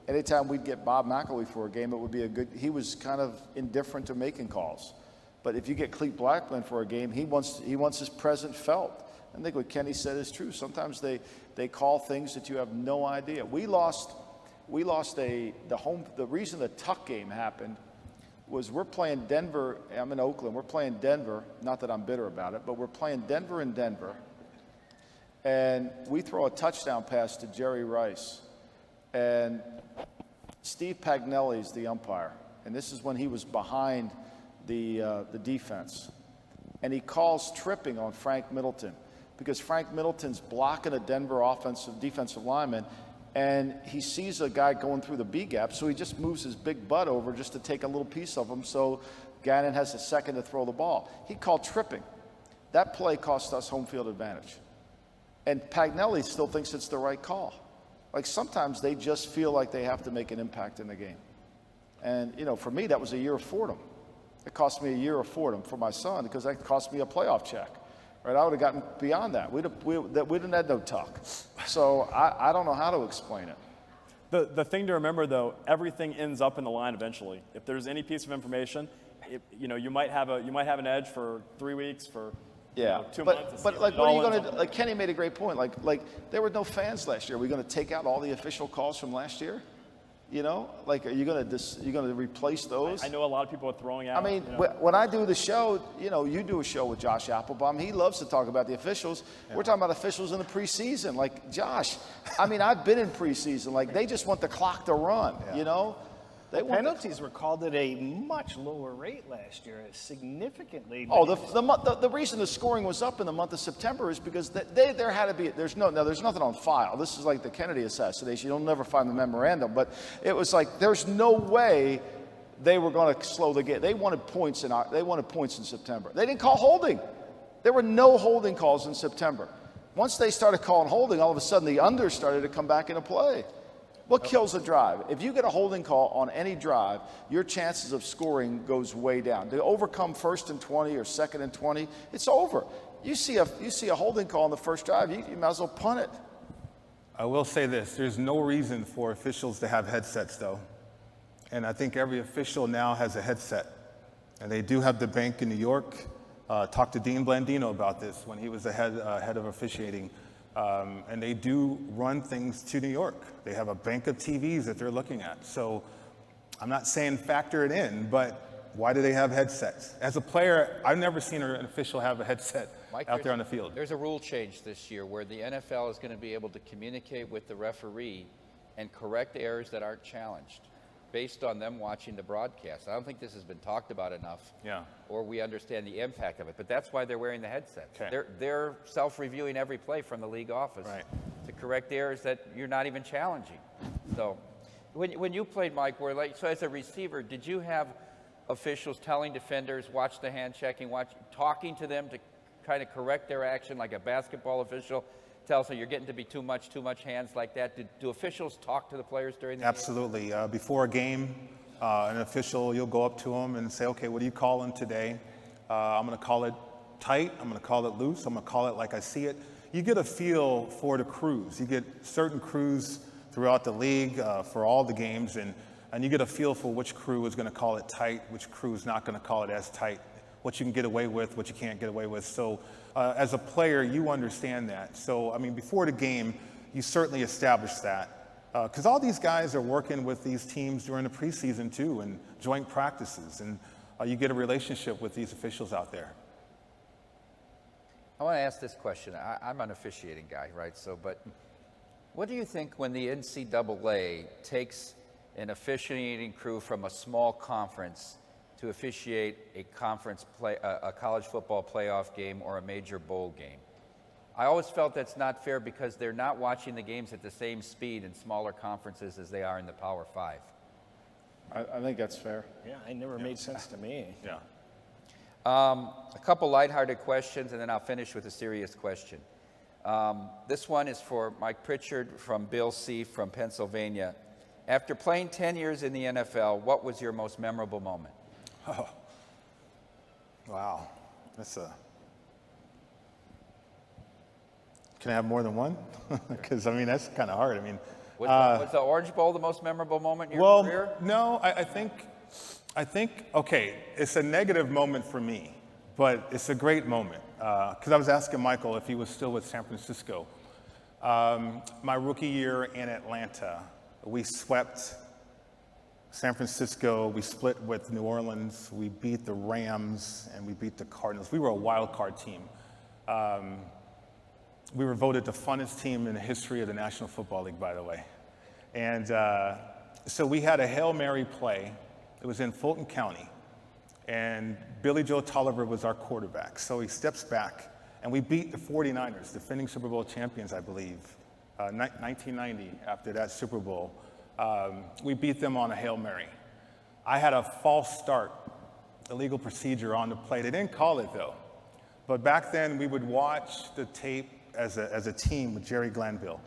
Anytime we'd get Bob McElwee for a game, it would be he was kind of indifferent to making calls. But if you get Clete Blackman for a game, he wants his presence felt. I think what Kenny said is true. Sometimes they call things that you have no idea. The reason the Tuck game happened was we're playing Denver. I'm in Oakland. We're playing Denver. Not that I'm bitter about it, but we're playing Denver in Denver. And we throw a touchdown pass to Jerry Rice. And Steve Pagnelli's the umpire. And this is when he was behind the defense. And he calls tripping on Frank Middleton because Frank Middleton's blocking a Denver defensive lineman. And he sees a guy going through the B gap, so he just moves his big butt over just to take a little piece of him so Gannon has a second to throw the ball. He called tripping. That play cost us home field advantage. And Pagnelli still thinks it's the right call. Like sometimes they just feel like they have to make an impact in the game. And, for me, that was a year of Fordham. It cost me a year of Fordham for my son because that cost me a playoff check. Right, I would have gotten beyond that. We didn't have no Tuck. So I don't know how to explain it. The thing to remember, though, everything ends up in the line eventually. If there's any piece of information, you might have an edge for 3 weeks, for 2 months. But like, what are you going to do? Like Kenny made a great point. Like there were no fans last year. Are we going to take out all the official calls from last year? Are you going to replace those? I know a lot of people are throwing out. I mean, when I do the show, you do a show with Josh Applebaum. He loves to talk about the officials. Yeah. We're talking about officials in the preseason. Like, Josh, I mean, I've been in preseason. Like, they just want the clock to run, Penalties were called at a much lower rate last year, significantly. Oh, the reason the scoring was up in the month of September is because there had to be, there's nothing on file. This is like the Kennedy assassination. You'll never find the memorandum. But it was like, there's no way they were going to slow the game. They wanted points in September. They didn't call holding. There were no holding calls in September. Once they started calling holding, all of a sudden the under started to come back into play. What kills a drive? If you get a holding call on any drive, your chances of scoring goes way down. To overcome 1st and 20 or 2nd and 20, it's over. You see a holding call on the first drive, you might as well punt it. I will say this, there's no reason for officials to have headsets though. And I think every official now has a headset. And they do have the bank in New York. Talked to Dean Blandino about this when he was the head of officiating. And they do run things to New York. They have a bank of TVs that they're looking at. So I'm not saying factor it in, but why do they have headsets? As a player, I've never seen an official have a headset out there on the field. There's a rule change this year where the NFL is going to be able to communicate with the referee and correct errors that aren't challenged based on them watching the broadcast. I don't think this has been talked about enough, or we understand the impact of it. But that's why they're wearing the headsets. Okay. They're self-reviewing every play from the league office to correct errors that you're not even challenging. So when you played, Mike, so as a receiver, did you have officials telling defenders, watch the hand checking, talking to them to kind of correct their action like a basketball official tells them you're getting to be too much hands like that? Do officials talk to the players during the game? Absolutely. Before a game, an official, you'll go up to them and say, okay, what are you calling today? I'm going to call it tight. I'm going to call it loose. I'm going to call it like I see it. You get a feel for the crews. You get certain crews throughout the league for all the games, and you get a feel for which crew is going to call it tight, which crew is not going to call it as tight, what you can get away with, what you can't get away with. So as a player, you understand that. So, I mean, before the game, you certainly establish that. Because all these guys are working with these teams during the preseason, too, and joint practices. And you get a relationship with these officials out there. I want to ask this question. I'm an officiating guy, right? But what do you think when the NCAA takes an officiating crew from a small conference to officiate a college football playoff game or a major bowl game? I always felt that's not fair because they're not watching the games at the same speed in smaller conferences as they are in the Power Five. I think that's fair. Yeah, it never made sense to me. Yeah. A couple lighthearted questions, and then I'll finish with a serious question. This one is for Mike Pritchard from Bill C. from Pennsylvania. After playing 10 years in the NFL, what was your most memorable moment? Wow. Can I have more than one? Because, I mean, that's kind of hard. I mean, Was the Orange Bowl the most memorable moment in your career? no, I think, okay, it's a negative moment for me, but it's a great moment. Because I was asking Michael if he was still with San Francisco. My rookie year in Atlanta, we swept San Francisco, we split with New Orleans, we beat the Rams, and we beat the Cardinals. We were a wild card team. We were voted the funnest team in the history of the National Football League, by the way. And so we had a Hail Mary play. It was in Fulton County. And Billy Joe Tolliver was our quarterback. So he steps back, and we beat the 49ers, defending Super Bowl champions, I believe, 1990 after that Super Bowl. We beat them on a Hail Mary. I had a false start, illegal procedure on the play. They didn't call it, though. But back then, we would watch the tape as a team with Jerry Glanville.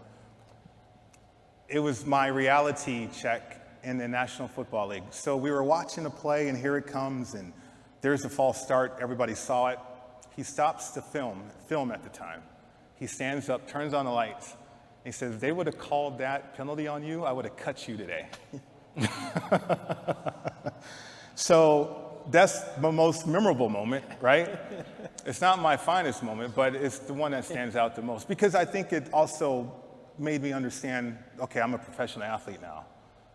It was my reality check in the National Football League. So we were watching the play, and here it comes, and there's a false start. Everybody saw it. He stops the film at the time. He stands up, turns on the lights. He says, if they would have called that penalty on you, I would have cut you today. So that's the most memorable moment, right? It's not my finest moment, but it's the one that stands out the most. Because I think it also made me understand, okay, I'm a professional athlete now.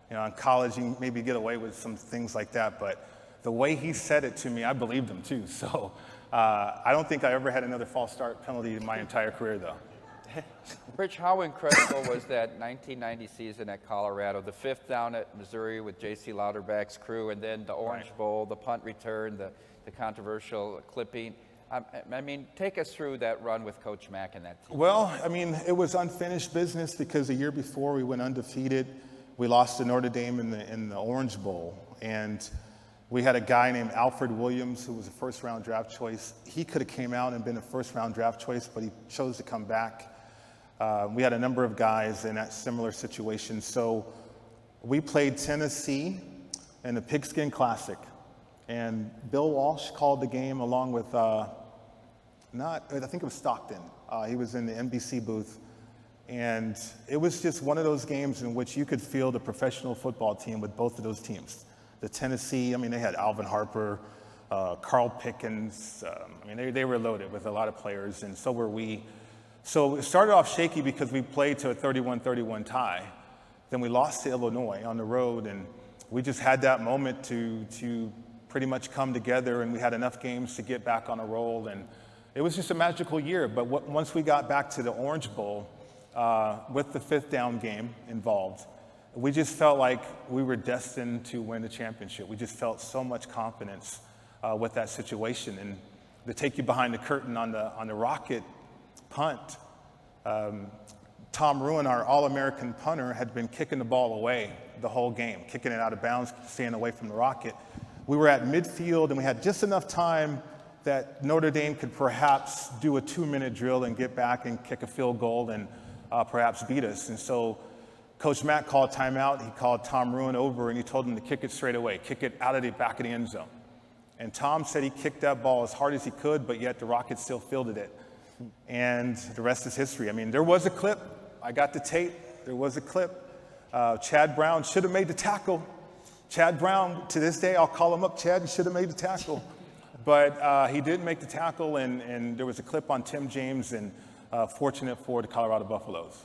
You know, in college, you maybe get away with some things like that, but the way he said it to me, I believed him too. So I don't think I ever had another false start penalty in my entire career, though. Rich, how incredible was that 1990 season at Colorado, the fifth down at Missouri with J.C. Louderback's crew, and then the Orange Bowl, the punt return, the controversial clipping. I mean, take us through that run with Coach Mack and that team. Well, I mean, it was unfinished business because the year before we went undefeated. We lost to Notre Dame in the Orange Bowl, and we had a guy named Alfred Williams who was a first-round draft choice. He could have came out and been a first-round draft choice, but he chose to come back. We had a number of guys in that similar situation. So we played Tennessee in the Pigskin Classic, and Bill Walsh called the game along with I think it was Stockton. He was in the NBC booth. And it was just one of those games in which you could feel the professional football team with both of those teams. The Tennessee, I mean, they had Alvin Harper, Carl Pickens. I mean, they were loaded with a lot of players, and so were we. So it started off shaky because we played to a 31-31 tie. Then we lost to Illinois on the road, and we just had that moment to pretty much come together, and we had enough games to get back on a roll. And it was just a magical year. But once we got back to the Orange Bowl, with the fifth down game involved, we just felt like we were destined to win the championship. We just felt so much confidence with that situation. And to take you behind the curtain on the Rocket punt, Tom Ruin, our All-American punter, had been kicking the ball away the whole game, kicking it out of bounds, staying away from the Rocket. We were at midfield, and we had just enough time that Notre Dame could perhaps do a 2-minute drill and get back and kick a field goal and perhaps beat us. And so Coach Mack called timeout. He called Tom Ruin over, and he told him to kick it straight away, kick it out of the back of the end zone. And Tom said he kicked that ball as hard as he could, but yet the Rockets still fielded it. And the rest is history. I mean, there was a clip. I got the tape. There was a clip. Chad Brown should have made the tackle. Chad Brown, to this day, I'll call him up. Chad, you should have made the tackle. But he didn't make the tackle, and there was a clip on Tim James, and fortunate for the Colorado Buffaloes.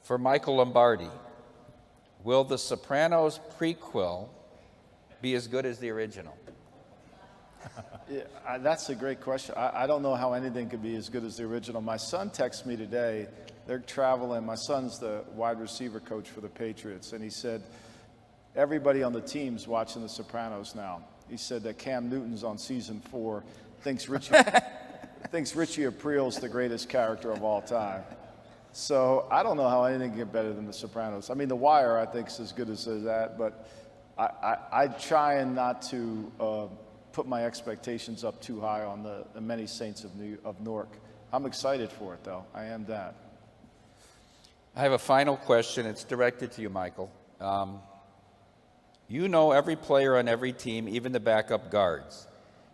For Michael Lombardi, will The Sopranos prequel be as good as the original? Yeah, that's a great question. I don't know how anything could be as good as the original. My son texted me today. They're traveling. My son's the wide receiver coach for the Patriots, and he said, everybody on the team's watching The Sopranos now. He said that Cam Newton's on season 4, thinks Richie April's the greatest character of all time. So I don't know how anything can get better than The Sopranos. I mean, The Wire, I think, is as good as that, but I try not to put my expectations up too high on the many saints of Newark. I'm excited for it, though. I am that. I have a final question. It's directed to you, Michael. You know every player on every team, even the backup guards.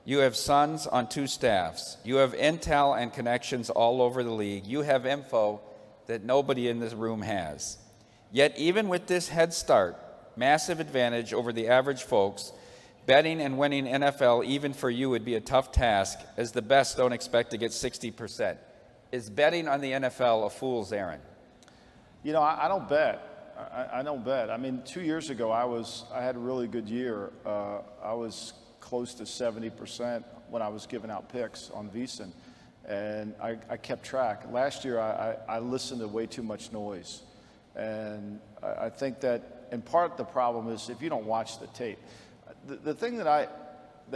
You have sons on 2 staffs. You have intel and connections all over the league. You have info that nobody in this room has. Yet even with this head start, massive advantage over the average folks, betting and winning NFL, even for you, would be a tough task, as the best don't expect to get 60%. Is betting on the NFL a fool's errand? You know, I don't bet. I don't bet. I mean, 2 years ago, I had a really good year. I was close to 70% when I was giving out picks on VSIN, and I kept track. Last year, I listened to way too much noise, and I think that in part the problem is if you don't watch the tape. The thing that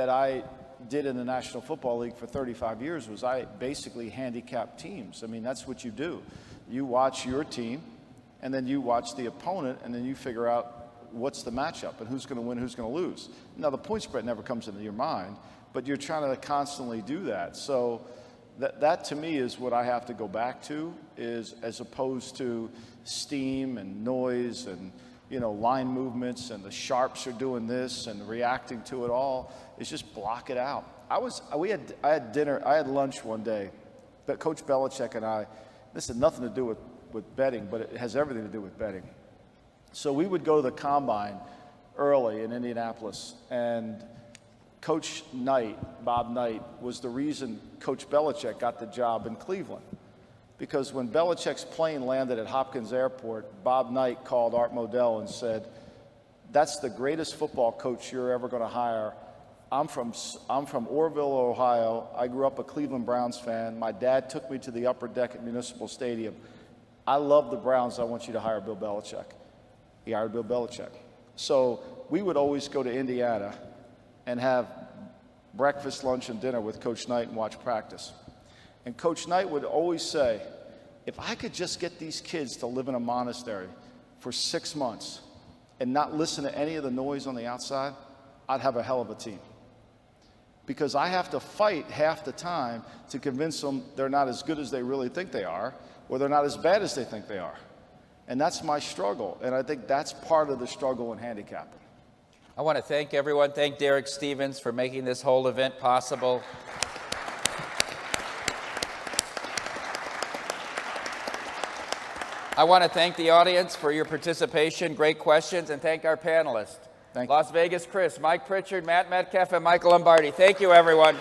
I did in the National Football League for 35 years was I basically handicapped teams. I mean, that's what you do. You watch your team, and then you watch the opponent, and then you figure out what's the matchup and who's going to win, who's going to lose. Now, the point spread never comes into your mind, but you're trying to constantly do that. So that to me is what I have to go back to, is as opposed to steam and noise and, you know, line movements and the sharps are doing this and reacting to it all, is just block it out. I had lunch one day, but Coach Belichick and I, this had nothing to do with betting, but it has everything to do with betting. So we would go to the combine early in Indianapolis, and Coach Knight, Bob Knight, was the reason Coach Belichick got the job in Cleveland. Because when Belichick's plane landed at Hopkins Airport, Bob Knight called Art Modell and said, "That's the greatest football coach you're ever going to hire. I'm from Orrville, Ohio. I grew up a Cleveland Browns fan. My dad took me to the upper deck at Municipal Stadium. I love the Browns. I want you to hire Bill Belichick." He hired Bill Belichick. So we would always go to Indiana and have breakfast, lunch, and dinner with Coach Knight and watch practice. And Coach Knight would always say, if I could just get these kids to live in a monastery for 6 months and not listen to any of the noise on the outside, I'd have a hell of a team. Because I have to fight half the time to convince them they're not as good as they really think they are, or they're not as bad as they think they are. And that's my struggle, and I think that's part of the struggle in handicapping. I want to thank everyone. Thank Derek Stevens for making this whole event possible. I want to thank the audience for your participation, great questions, and thank our panelists. Thank you. Las Vegas Chris, Mike Pritchard, Matt Metcalf, and Michael Lombardi. Thank you, everyone.